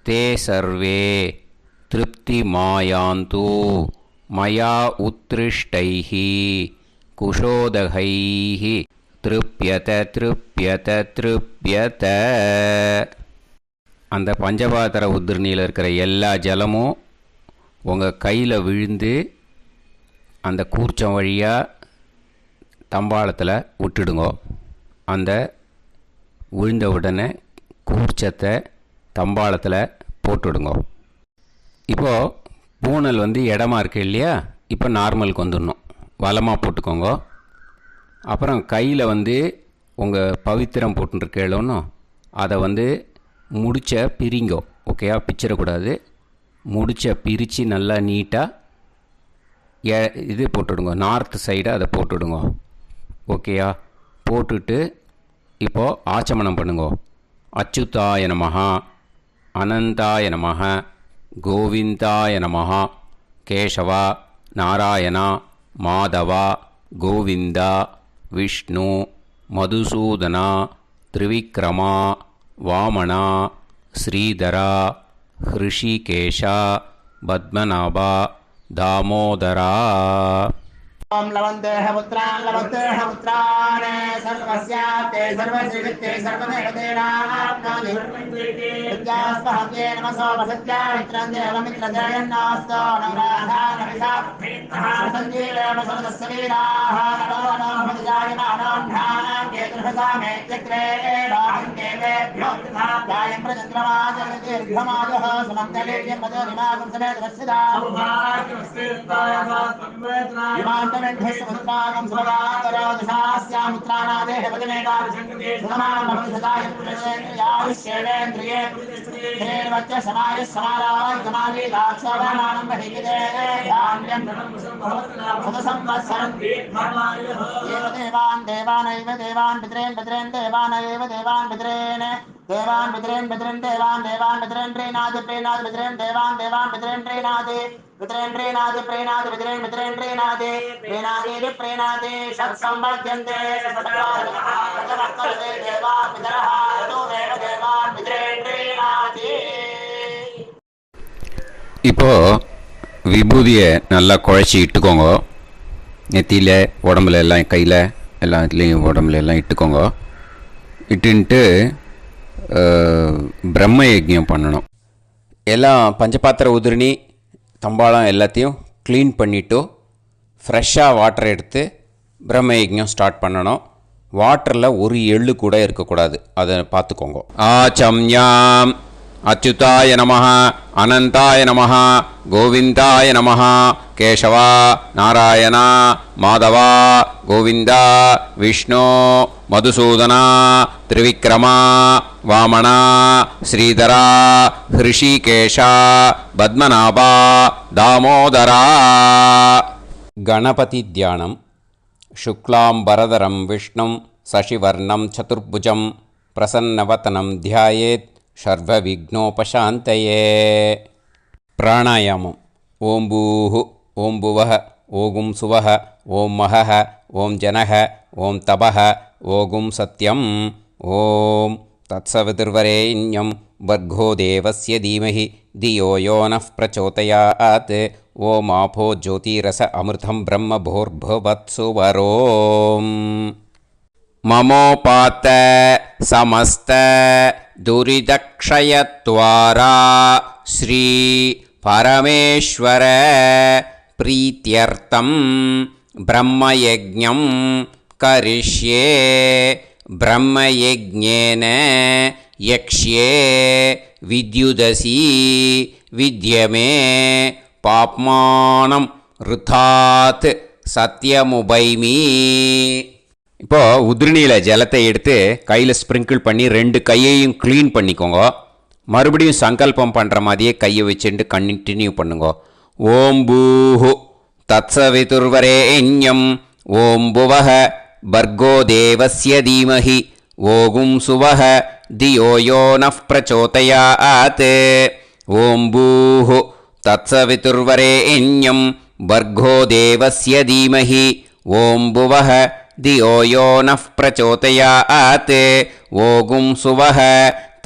A: தே சர்வே திருப்தி மாயாந்து மயா உத்ருஷ்டைஹி குஷோதகைஹி திருப்யத திருப்யத திருப்யத. அந்த பஞ்சபாத்திர உதிரணியில் இருக்கிற எல்லா ஜலமும் உங்கள் கையில் விழுந்து அந்த கூர்ச்சம் வழியாக தம்பாளத்தில் விட்டுடுங்க. அந்த விழுந்த உடனே கூர்ச்சத்தை தம்பாளத்தில் போட்டுடுங்க. இப்போது பூனல் இடமா இருக்கு இல்லையா, இப்போ நார்மலுக்கு வந்துடணும். வலமாக போட்டுக்கோங்க. அப்புறம் கையில் உங்கள் பவித்திரம் போட்டுருக்கேளோன்னு அதை முடிச்ச பிரிங்கோ. ஓகேயா, பிச்சிடக்கூடாது. முடிச்ச பிரித்து நல்லா நீட்டாக இது போட்டுடுங்க. நார்த் சைடை அதை போட்டுடுங்க. ஓகேயா, போட்டுட்டு இப்போது ஆச்சமனம் பண்ணுங்க. அச்சுதாய நமஹ, அனந்தாய நமஹ, கோவிந்தாய நமஹ, கேசவா, நாராயணா, மாதவா, கோவிந்தா, விஷ்ணு, மதுசூதனா, திரிவிக்ரமா, வாமனா, ஸ்ரீதரா, ஹிருஷிகேஷா, பத்மநாபா, தாமோதரா.
C: ओम लवन्तेह पुत्रान् लवन्तेह पुत्रान् सर्वस्याप्ते सर्वश्रीवित्ते सर्वदेवतेनाप्नोति विद्यास्पहव्ये नमसो वसत्यामित्रं देवमित्रजयन्नास्तो नवराधानविषा सञ्जीवेम सर्वस्वीराः नमो नमोऽजायमानोऽन्धानां केतुर्हसामेत्यग्रे बाहं देवेभ्यो गायं प्रचन्द्रमाजर्दीर्घमायुः सुमङ्गलीर्यं मदोरिमागं समेतवस्यदा ेन्द्रस्वभुत्रागं सुभगान्तरोदशास्यामित्राणादेहपतिमेकायुष्येवेन्द्रिये समाय समारागमालीलाक्षावानानं देवान् देवानैव देवान् पितॄन् पितॄन् देवानैव देवान् पितॄन् देवान् पितॄन् पितॄन् देवान् देवान् पितॄन् प्रीणाति प्रीणाति पितॄन् देवान् देवान् पितॄन् प्रीणाति पितॄन् प्रीणाति प्रीणाति पितॄन् पितॄन् प्रीणाति प्रीणाति प्रीणाति षट्संवर्ध्यन्ते सचराचरः देवा पितरः तो देव देवान् पितॄन् प्रीणाति.
A: இப்போ விபூதியை நல்லா குழச்சி இட்டுக்கோங்க. நெத்தியில், உடம்புல எல்லாம், கையில் எல்லாம் இதுலேயும் உடம்புல எல்லாம் இட்டுக்கோங்க. இட்டுன்ட்டு பிரம்ம யஜ்ஞம் பண்ணணும். எல்லாம் பஞ்சபாத்திர உதிரணி தம்பாளம் எல்லாத்தையும் க்ளீன் பண்ணிவிட்டு ஃப்ரெஷ்ஷாக வாட்டர் எடுத்து பிரம்ம யஜ்ஞம் ஸ்டார்ட் பண்ணணும். வாட்டரில் ஒரு எள்ளு கூட இருக்கக்கூடாது, அதை பார்த்துக்கோங்க. ஆச்சம்யாம் அச்சுதாய நமஹ, அனந்தாய நமஹ, கோவிந்தாய நமஹ, கேசவா, நாராயணா, மாதவா, கோவிந்தா, விஷ்ணு, மதுசூதனா, திரிவிக்ரமா, வாமனா, ஸ்ரீதரா, ஹிருஷிகேஷா, பத்மநாபா, தாமோதரா. கணபதி தியானம். சுக்லாம்பரதரம் விஷ்ணும் சசிவர்ணம் சதுர்புஜம் பிரசன்னவதனம் தியாயேத் சர்வவிக்னோபசாந்தயே. பிராணாயாமம். ஓம் பூஹு, ஓம் புவஹ, ஓகும் சுவஹ, ஓம் மஹஹ, ஓம் ஜனஹ, ஓம் தபஹ, ஓகும் சத்யம். ஓம் தத்சவிதுர்வரேண்யம் வர்கோ தேவஸ்ய தீமஹி தியோ யோ நः பிரச்சோதயாத். ஓம் ஆபோ ஜோதிரஸ அமிர்தம் பிரம்ம பூர்புவத்சு வரோம். மமோபாத்த சமஸ்த துரிதக்ஷயத்வாரா ஸ்ரீ பரமேஸ்வர பிரீத்யர்த்தம் பிரம்மயஜ்ஞம் கரிஷ்யே. பிரம்மயஜ்ஞேன யக்ஷ்யே வித்யுதசி வித்யமே பாப்மானம் ருதாத் சத்யமுபைமி. இப்போது உதிரணியில் ஜலத்தை எடுத்து கையில் ஸ்ப்ரிங்கிள் பண்ணி 2 கையையும் க்ளீன் பண்ணிக்கோங்க. மறுபடியும் சங்கல்பம் பண்ணுற மாதிரியே கையை வச்சுட்டு கண்டினியூ பண்ணுங்க. ஓம் பூஹு தத்சவிதுர்வரேண்யம் ஓம் புவஹ பர்கோ தேவஸ்ய தீமஹி ஓகும் சுவஹ தியோ யோ நः பிரச்சோதயாத். ஓம் பூஹு தத்சவிதுர்வரேண்யம் பர்கோ தேவஸ்ய தீமஹி ஓம் புவஹ தியோ யோ நः பிரச்சோதயாத். ஓகும் சுவஹ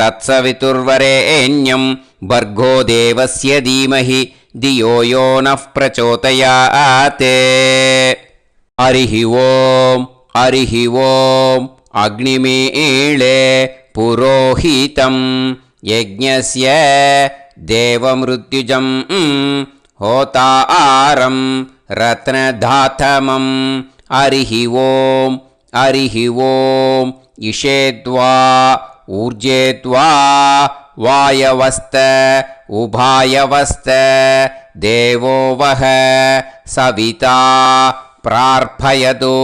A: தத்சவிதுர்வரேண்யம் பர்கோ தேவஸ்ய தீமஹி தியோ யோ நः பிரச்சோதயாத். ஹரிஹி ஓம் அரிஹி ஓம் அக்னிமீளே புரோஹிதம் யஜ்ஞஸ்ய தேவமிருத்யுஜம் ஹோதாரம் ரத்னதாத்தமம் அரிஹி ஓம் இஷேத்வா ஊர்ஜேத்வா வாயவஸ்த உபாயவஸ்த தேவோ வஹ சவிதா பிரார்ப்பயது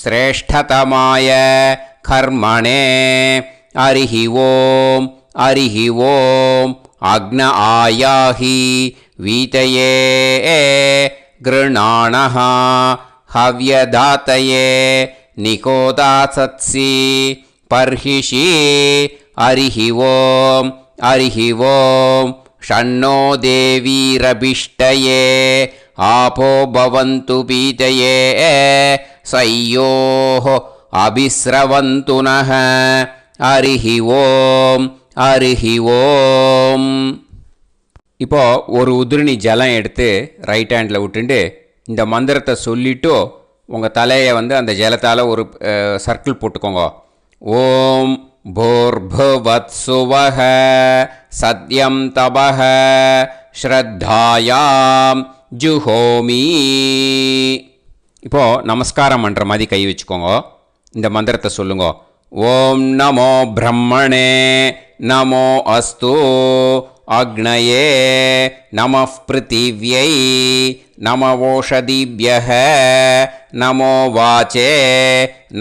A: ஸ்ரேஷ்டதமாய கர்மணே அரிஹி ஓம் அக்ன ஆயாஹி வீதயே கிருணாணஹ ஹவ்யதாத்தயே நிகோதாசத்சி பர்ஹிஷி அரிஹி ஓம் ஷண்ணோ தேவீரபிஷ்டயே ஆபோ பவந்து பீதயே சய்யோஹ அபிஸ்ரவந்து நஹ அரிஹி ஓம் இப்போ ஒரு உதிரணி ஜலம் எடுத்து ரைட் ஹேண்டில் விட்டுண்டு இந்த மந்திரத்தை சொல்லிட்டு உங்கள் தலையை வந்து அந்த ஜலத்தால் ஒரு சர்க்கிள் போட்டுக்கோங்க. ஓம் பூர்புவத்சுவஹ சத்யம் தபஹ ஸ்ரத்தாயாம் ஜுஹோமி. இப்போது நமஸ்காரம் பண்ணுற மாதிரி கை வச்சுக்கோங்க. இந்த மந்திரத்தை சொல்லுங்க. ஓம் நமோ பிரம்மணே நமோ அஸ்து அக்னயே நமः பிருத்திவ்யை நமவோஷதிभ्यः நமோ வாச்சே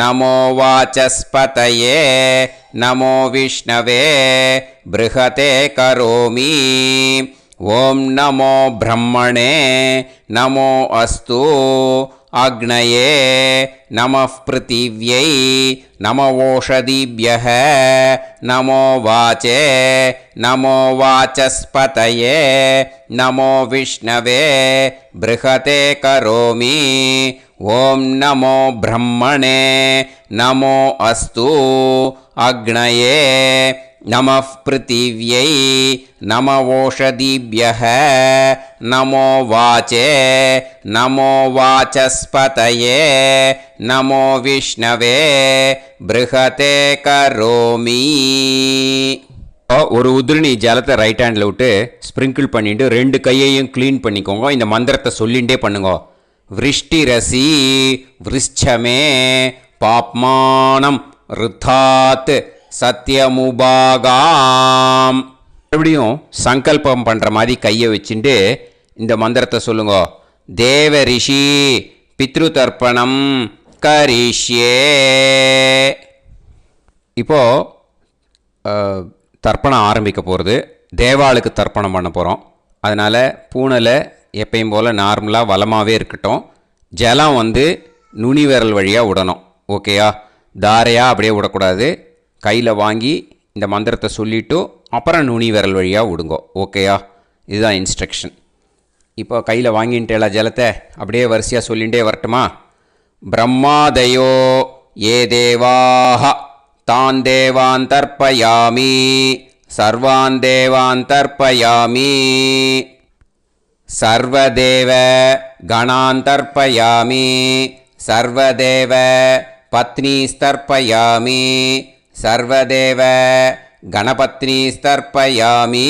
A: நமோ வாசஸ்பதயே நமோ விஷ்ணவே ப்ருஹதே கரோமி. ஓம் நமோ பிரம்மணே நமோ அஸ்து அக்னயே நமः பிருத்திவ்யை நமவோஷதிभ्यः நமோ வாச்சே நமோ வாசஸ்பதயே நமோ விஷ்ணவே ப்ருஹதே கரோமி. ஓம் நமோ பிரம்மணே நமோ அஸ்து அக்னயே நமः பிருத்திவ்யை நமவோஷதிभ्यः நமோ வாச்சே நமோ வாசஸ்பதயே நமோ விஷ்ணவே ப்ருஹதே கரோமி. ஒரு உதிரணி ஜலத்தை ரைட் ஹேண்டில் விட்டு ஸ்ப்ரிங்கிள் பண்ணிட்டு ரெண்டு கையையும் க்ளீன் பண்ணிக்கோங்க. இந்த மந்திரத்தை சொல்லிகிட்டே பண்ணுங்க. விருஷ்டிரசி விருஷ்சமே பாப்மானம் ருத்தாத் சத்யமுபாகாம். மறுபடியும் சங்கல்பம் பண்ணுற மாதிரி கையை வச்சுட்டு இந்த மந்திரத்தை சொல்லுங்க. தேவ ரிஷி பித்ரு தர்ப்பணம் கரிஷ்யே. இப்போது தர்ப்பணம் ஆரம்பிக்க போகிறது. தேவாளுக்கு தர்ப்பணம் பண்ண போகிறோம். அதனால் பூனலை எப்பயும் போல் நார்மலாக வளமாகவே இருக்கட்டும். ஜலம் வந்து நுனி விரல் வழியாக விடணும். ஓகேயா? தாரையாக அப்படியே விடக்கூடாது. கையில் வாங்கி இந்த மந்திரத்தை சொல்லிவிட்டு அப்புறம் நுனி விரல் வழியாக விடுங்கோ. ஓகேயா? இதுதான் இன்ஸ்ட்ரக்ஷன். இப்போ கையில் வாங்கின்ட்டேல ஜலத்தை அப்படியே வரிசையாக சொல்லிகிட்டே வரட்டுமா? பிரம்மாதயோ ஏ தேவாஹ தான் தேவான் தர்ப்பயாமி சர்வான் தேவான் தர்ப்பயாமி சர்வதேவ கணான் தர்ப்பயாமி சர்வதேவ பத்னீஸ்தர்ப்பயாமி சர்வதேவ கணபத்னீஸ்தர்ப்பயாமி.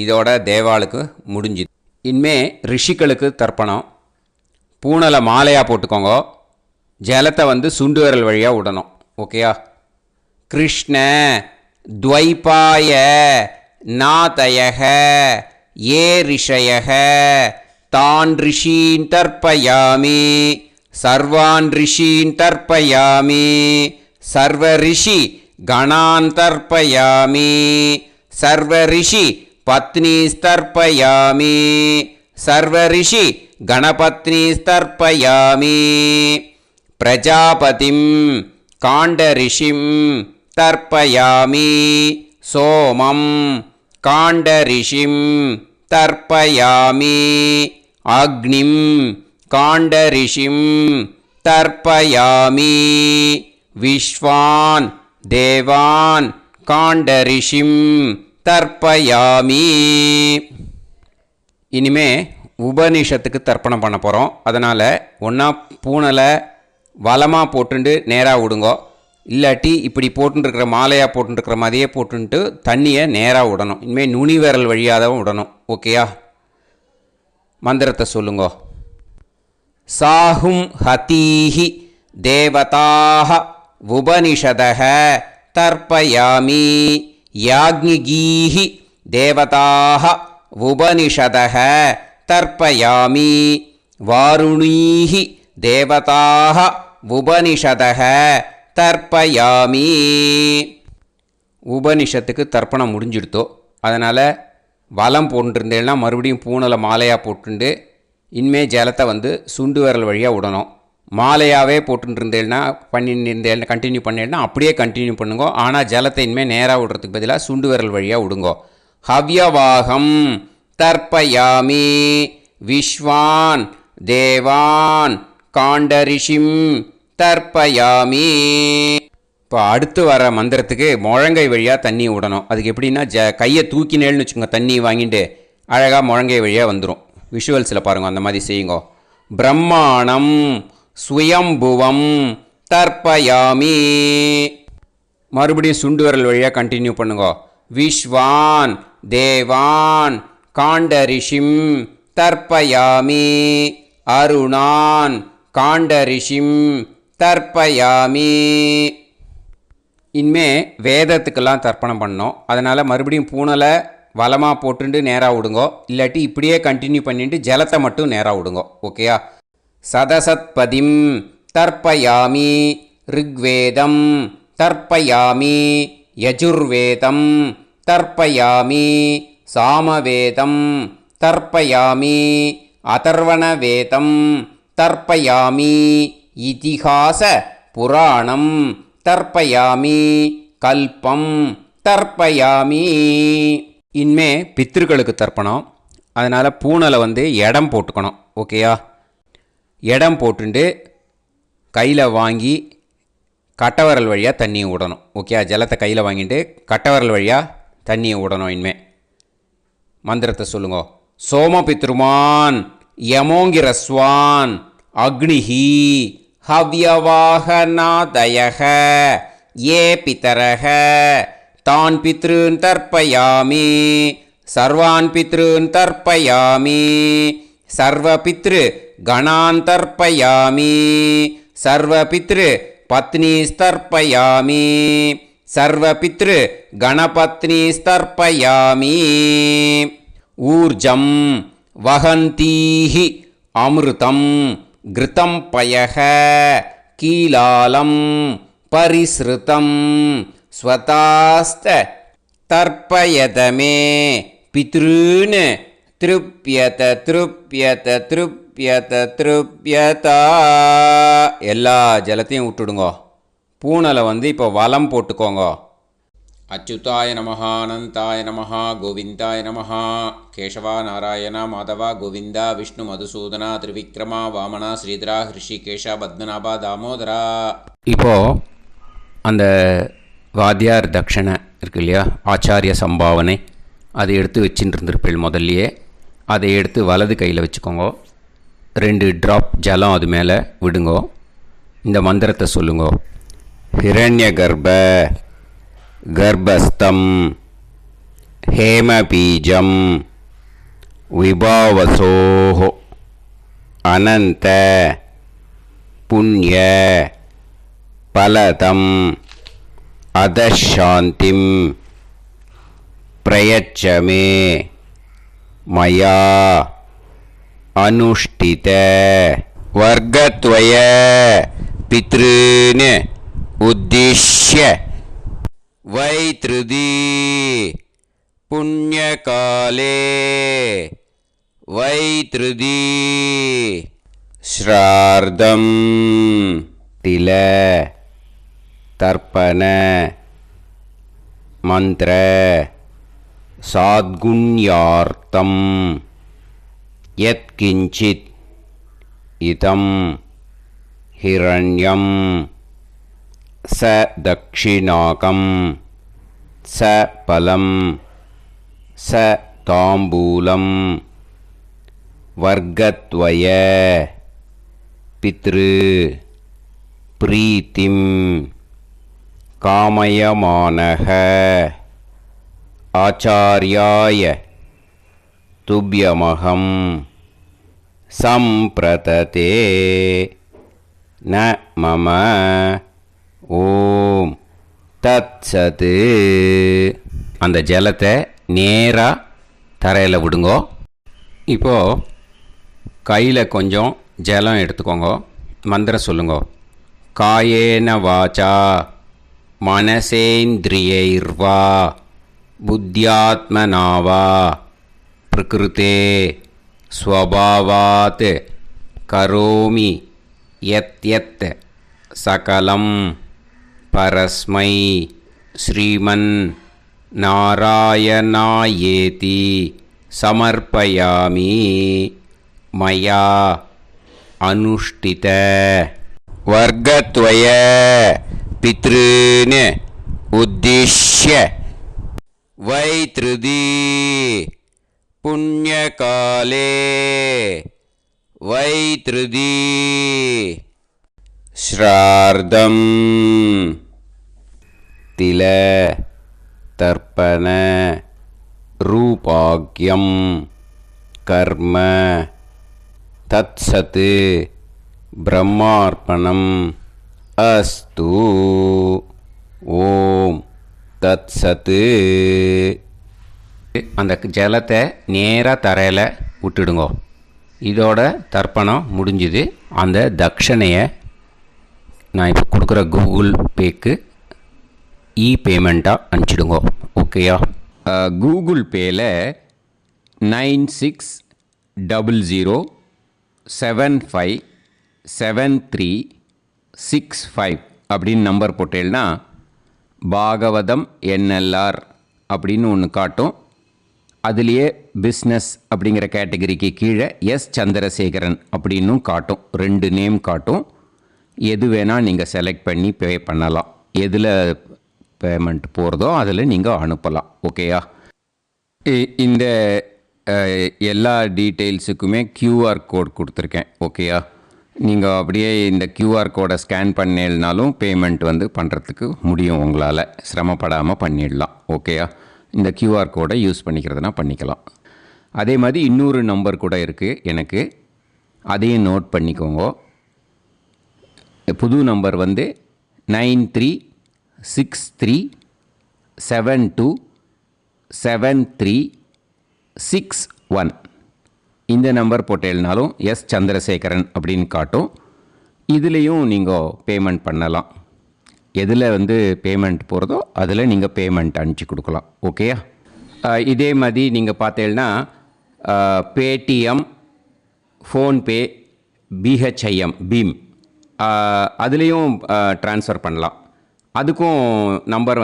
A: இதோட தேவாளுக்கு முடிஞ்சுது. இனிமே ரிஷிகளுக்கு தர்ப்பணம். பூனலை மாலையாக போட்டுக்கோங்க. ஜலத்தை வந்து சுண்டு விரல் வழியாக விடணும். ஓகேயா? கிருஷ்ண துவைபாய நாதயக ஏ ரிஷயக தான் ரிஷீன் தர்ப்பயாமி சர்வான் ரிஷீன் தர்ப்பயாமி சர்வ ரிஷி கணான் தர்ப்பயாமி சர்வ ரிஷி பத்னீஸ்தர்ப்பயாமி சர்வ ரிஷி கணபத்னீஸ்தர்ப்பயாமி பிரஜாபதிம் காண்டரிஷிம் தர்ப்பயாமி சோமம் காண்டரிஷிம் தர்ப்பயாமி அக்னிம் காண்டரிஷிம் தர்ப்பயாமி விஸ்வான் தேவான் காண்டரிஷிம் தர்ப்பயாமி. இனிமே உபநிஷத்துக்கு தர்ப்பணம் பண்ண போகிறோம். அதனால் ஒன்றா பூனலை வலமாக போட்டுண்டு நேராக விடுங்கோ. இல்லாட்டி இப்படி போட்டுருக்கிற மாலையாக போட்டுருக்கிற மாதிரியே போட்டுன்ட்டு தண்ணியை நேராக விடணும். இனிமேல் நுனி விரல் வழியாக தான் விடணும். ஓகேயா? மந்திரத்தை சொல்லுங்கோ. சாஹும் ஹதீஹி தேவதாக உபனிஷதக தர்ப்பயாமி யாக்ஞிகீஹி தேவதாக உபனிஷதக தர்ப்பயாமி வாருணீஹி தேவதாக உபனிஷதக தர்ப்பயாமி. உபனிஷத்துக்கு தர்ப்பணம் முடிஞ்சிடுத்தோ, அதனால் வலம் போட்டுருந்தேன்னா மறுபடியும் பூனலை மாலையாக போட்டுண்டு இனிமே ஜலத்தை சுண்டு விரல் வழியாக விடணும். மாலையாகவே போட்டுருந்தேன்னா பண்ணிருந்தேன்னா கண்டினியூ பண்ணேன்னா அப்படியே கண்டினியூ பண்ணுங்கோ. ஆனால் ஜலத்தை இனிமேல் நேராக விடுறதுக்கு பதிலாக சுண்டு விரல் வழியாக விடுங்கோ. ஹவ்யவாகம் தர்ப்பயாமி விஸ்வான் தேவான் காண்டரிஷிம் தர்ப்பயாமி. இப்போ அடுத்து வர மந்திரத்துக்கு முழங்கை வழியாக தண்ணி விடணும். அதுக்கு எப்படின்னா கையை தூக்கினேன்னு வச்சுக்கோங்க, தண்ணி வாங்கிட்டு அழகாக முழங்கை வழியாக வந்துடும். விஷுவல்ஸில் பாருங்கள், அந்த மாதிரி செய்யுங்கோ. பிரம்மாணம் சுயம்புவம் தர்ப்பயாமி. மறுபடியும் சுண்டு விரல் வழியாக கண்டினியூ பண்ணுங்கோ. விஸ்வான் தேவான் காண்டரிஷிம் தர்ப்பயாமி அருணான் காண்டரிஷிம் தர்ப்பயாமி. இனிமே வேதத்துக்கெல்லாம் தர்ப்பணம் பண்ணோம். அதனால் மறுபடியும் பூனலை வலமாக போட்டுட்டு நேராக விடுங்கோ. இல்லாட்டி இப்படியே கண்டினியூ பண்ணிட்டு ஜலத்தை மட்டும் நேராக விடுங்கோ. ஓகேயா? சதசத்பதிம் தர்ப்பயாமி ரிக்வேதம் தர்ப்பயாமி யஜுர்வேதம் தர்ப்பயாமி சாமவேதம் தர்ப்பயாமி அதர்வணவேதம் தர்ப்பயாமி இதிஹாச புராணம் தர்ப்பயாமி கல்பம் தர்ப்பயாமி. இனிமே பித்ருக்களுக்கு தர்ப்பணம். அதனால் பூனலை இடம் போட்டுக்கணும். ஓகேயா? இடம் போட்டுண்டு கையில் வாங்கி கட்டவரல் வழியாக தண்ணியை விடணும். ஓகே? ஜலத்தை கையில் வாங்கிட்டு கட்டவரல் வழியாக தண்ணியை விடணும். இனிமே மந்திரத்தை சொல்லுங்க. சோமபித்ருமான் யமோங்கிரஸ்வான் அக்னிஹி ஹவ்யவாகநாதயக ஏ பிதரக தான் பித்ருன் தர்ப்பயாமி சர்வான் பித்ருன் தர்ப்பயாமி சர்வபித்ரு கணான் தர்ப்பயாமி சர்வபித்ரு பத்னிஸ்தர்ப்பயாமி சர்வபித்ரு கணபத்னிஸ்தர்ப்பயாமி. ஊர்ஜம் வஹந்தீஹி அமிர்தம் கிருதம் பயக கீலாலம் பரிஸ்ருதம் ஸ்வதாஸ்த தர்ப்பயதமே பித்ருன் திருப்யத திருப்யத திருப்யத திருப்யதா. எல்லா ஜலத்தையும் விட்டுடுங்கோ. பூனலை இப்போ வலம் போட்டுக்கோங்க. அச்சுதாய நமஹ அனந்தாய நமஹ கோவிந்தாய நமஹ கேசவா நாராயணா மாதவா கோவிந்தா விஷ்ணு மதுசூதனா திரிவிக்ரமா வாமனா ஸ்ரீதரா ஹிருஷிகேஷா பத்மநாபா தாமோதரா. இப்போது அந்த வாத்தியார் தட்சணை இருக்கு இல்லையா, ஆச்சாரிய சம்பாவனை, அதை எடுத்து வச்சுட்டு இருந்திருப்பேள் முதல்லையே. அதை எடுத்து வலது கையில் வச்சுக்கோங்க. 2 ட்ராப் ஜலம் அது மேலே விடுங்கோ. இந்த மந்திரத்தை சொல்லுங்கோ. ஹிரண்ய கர்ப்ப கர்ப்பஸ்தம் ஹேமபீஜம் விபாவசோஹோ அனந்த புண்ணிய பலதம் அதசாந்திம் பிரயச்சமே மயா அனுஷ்டித வர்க்கத்வய பித்ருன் உத்திஷ்ய வைத்ருதி புண்ணியகாலே வைத்ருதி ஸ்ரார்தம் தில தர்ப்பண மந்திர சாத்குண்யார்த்தம் யத்கிஞ்சித் இதம் ஹிரண்யம் ச தக்ஷிணாகம் ச பலம் ச தாம்பூலம் வர்க்கத்வய பித்ரு प्रीतिं कामयमानः आचार्याय तुभ्यमहं सम्प्रतते न मम ஓம் தத்சத்து. அந்த ஜலத்தை நேராக தரையில் விடுங்கோ. இப்போது கையில் கொஞ்சம் ஜலம் எடுத்துக்கோங்க. மந்திரம் சொல்லுங்க. காயேன வாச்சா மனசேந்திரியைர்வா புத்தியாத்மனாவா பிரகிருதே ஸ்வபாவாத் கரோமி யத் யத் சகலம் பரஸ்மை ஸ்ரீமன் நாராயணாயேதி சமர்ப்பயாமி மயா அனுஷ்டித வர்க்கத்வய பித்ருன் உத்திஷ்ய வைத்ருதி புண்ணியகாலே வைத்ருதி ஸ்ரார்தம் தில தர்ப்பண ரூபாக்யம் கர்ம தத்சத் பிரம்மார்ப்பணம் அஸ்து. ஓம் தத்சத். அந்த ஜலத்தை நேராக தரையில் விட்டுடுங்கோ. இதோட தர்ப்பணம் முடிஞ்சுது. அந்த தட்சணையை நான் இப்போ கொடுக்குற கூகுள் பேக்கு பேமெண்ட்டாக அனுப்பிச்சிடுங்கோ. ஓகேயா? கூகுள் பேயில் 9600757365 அப்படின்னு நம்பர் போட்டேன்னா பாகவதம் என்எல்ஆர் அப்படின்னு ஒன்று காட்டும். அதுலேயே பிஸ்னஸ் அப்படிங்கிற கேட்டகரிக்கு கீழே எஸ் சந்திரசேகரன் அப்படின்னும் காட்டும். 2 நேம் காட்டும். எது வேணால் நீங்கள் செலக்ட் பண்ணி பே பண்ணலாம். எதில் பேமெண்ட் போகிறதோ அதில் நீங்கள் அனுப்பலாம். ஓகேயா? இந்த எல்லா டீட்டெயில்ஸுக்குமே QR கோட் கொடுத்துருக்கேன். ஓகேயா? நீங்கள் அப்படியே இந்த QR கோடை ஸ்கேன் பண்ணேனாலும் பேமெண்ட் பண்ணுறதுக்கு முடியும். உங்களால் சிரமப்படாமல் பண்ணிடலாம். ஓகேயா? இந்த QR கோடை யூஸ் பண்ணிக்கிறதுனா பண்ணிக்கலாம். அதே மாதிரி இன்னொரு நம்பர் கூட இருக்குது எனக்கு. அதையும் நோட் பண்ணிக்கோங்க. புது நம்பர் 9363727361. இந்த நம்பர் போட்டேனாலும் எஸ் சந்திரசேகரன் அப்படின்னு காட்டும். இதுலேயும் நீங்கள் பேமெண்ட் பண்ணலாம். எதில் பேமெண்ட் போகிறதோ அதில் நீங்கள் பேமெண்ட் அனுப்பிச்சி கொடுக்கலாம். ஓகேயா? இதே மாதிரி நீங்கள் பார்த்தேன்னா பேடிஎம், ஃபோன்பே, பிஹெச்ஐஎம், பீம் அதுலேயும் ட்ரான்ஸ்ஃபர் பண்ணலாம். அதுக்கும் நம்பர்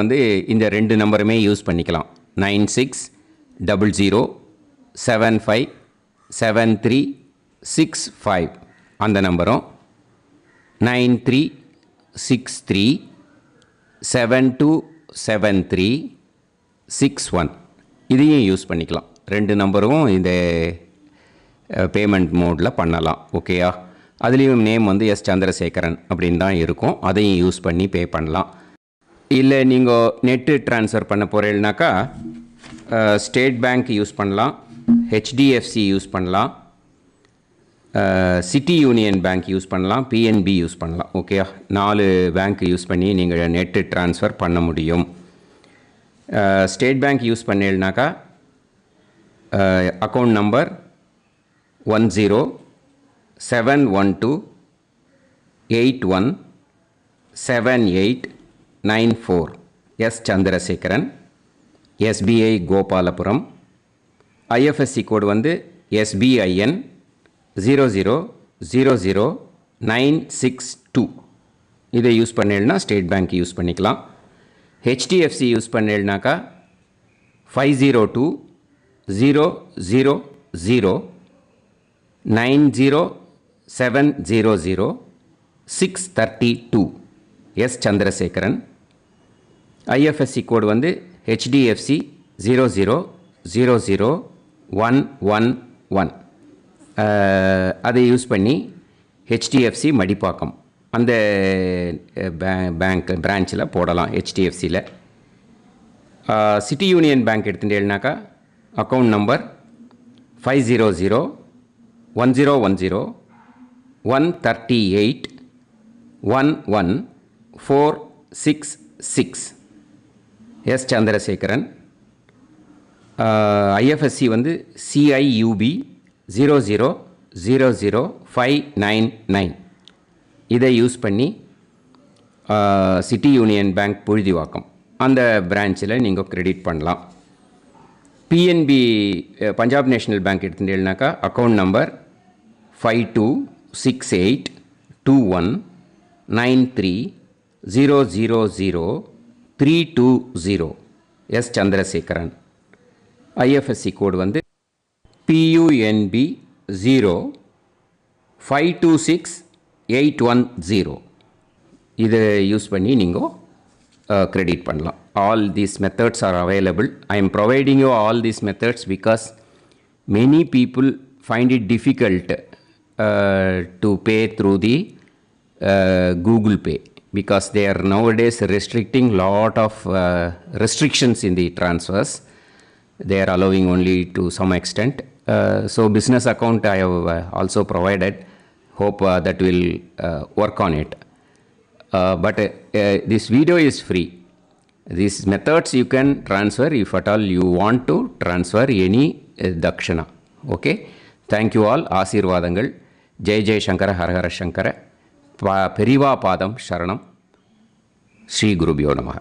A: இந்த 2 நம்பருமே யூஸ் பண்ணிக்கலாம். 9600757365 அந்த நம்பரும் 9363727361 இதையும் யூஸ் பண்ணிக்கலாம். 2 நம்பரும் இந்த பேமெண்ட் மோடில் பண்ணலாம். ஓகேயா? அதுலேயும் நேம் எஸ் சந்திரசேகரன் அப்படின்னு தான் இருக்கும். அதையும் யூஸ் பண்ணி பே பண்ணலாம். இல்லை நீங்கள் நெட்டு ட்ரான்ஸ்ஃபர் பண்ண போகிறீங்கனாக்கா ஸ்டேட் பேங்க் யூஸ் பண்ணலாம், ஹெச்டிஎஃப்சி யூஸ் பண்ணலாம், சிட்டி யூனியன் பேங்க் யூஸ் பண்ணலாம், பிஎன்பி யூஸ் பண்ணலாம். ஓகேயா? 4 பேங்க் யூஸ் பண்ணி நீங்கள் நெட்டு ட்ரான்ஸ்ஃபர் பண்ண முடியும். ஸ்டேட் பேங்க் யூஸ் பண்ணீங்கனாக்கா account number 1071281789 S Chandrasekaran, SBI Gopalapuram. IFSC code SBIN 0000962. இதை யூஸ் பண்ணேன்னா ஸ்டேட் பேங்க் யூஸ் பண்ணிக்கலாம். ஹெச்டிஎஃப்சி யூஸ் பண்ணேன்னாக்கா 5020090700 S Chandrasekaran. IFSC code HDFC 0000111. அதை யூஸ் பண்ணி HDFC மடிப்பாக்கம் அந்த பிரான்ச்சில் போடலாம். ஹெச்டிஎஃப்சியில். சிட்டி யூனியன் பேங்க் எடுத்துட்டேன்னாக்கா account number 500-138-11466 S Chandrasekaran. IFSC வந்து CIUB 0000599. இதை யூஸ் பண்ணி சிட்டி யூனியன் பேங்க் புழுதிவாக்கம் அந்த பிரான்ச்சில் நீங்கள் கிரெடிட் பண்ணலாம். பிஎன்பி பஞ்சாப் நேஷ்னல் பேங்க் எடுத்துட்டேன்னாக்கா account number 52682193000320 S Chandrasekaran. IFSC code வந்து PUNB 0526810. இதை யூஸ் பண்ணி நீங்கள் கிரெடிட் பண்ணலாம். All these methods are available. I am providing you all these methods because many people find it difficult to pay through the Google Pay because they are nowadays restricting lot of restrictions in the transfers. They are allowing only to some extent. So business account I have also provided. Hope that will work on it. But this video is free. These methods you can transfer if at all you want to transfer any dakshana. Okay. Thank you all. ஆசீர்வாதங்கள். ஜெய் ஜெய் சங்கர ஹரஹர சங்கர. பெரிவா பாதம் சரணம். ஸ்ரீ குருபியோ நமः.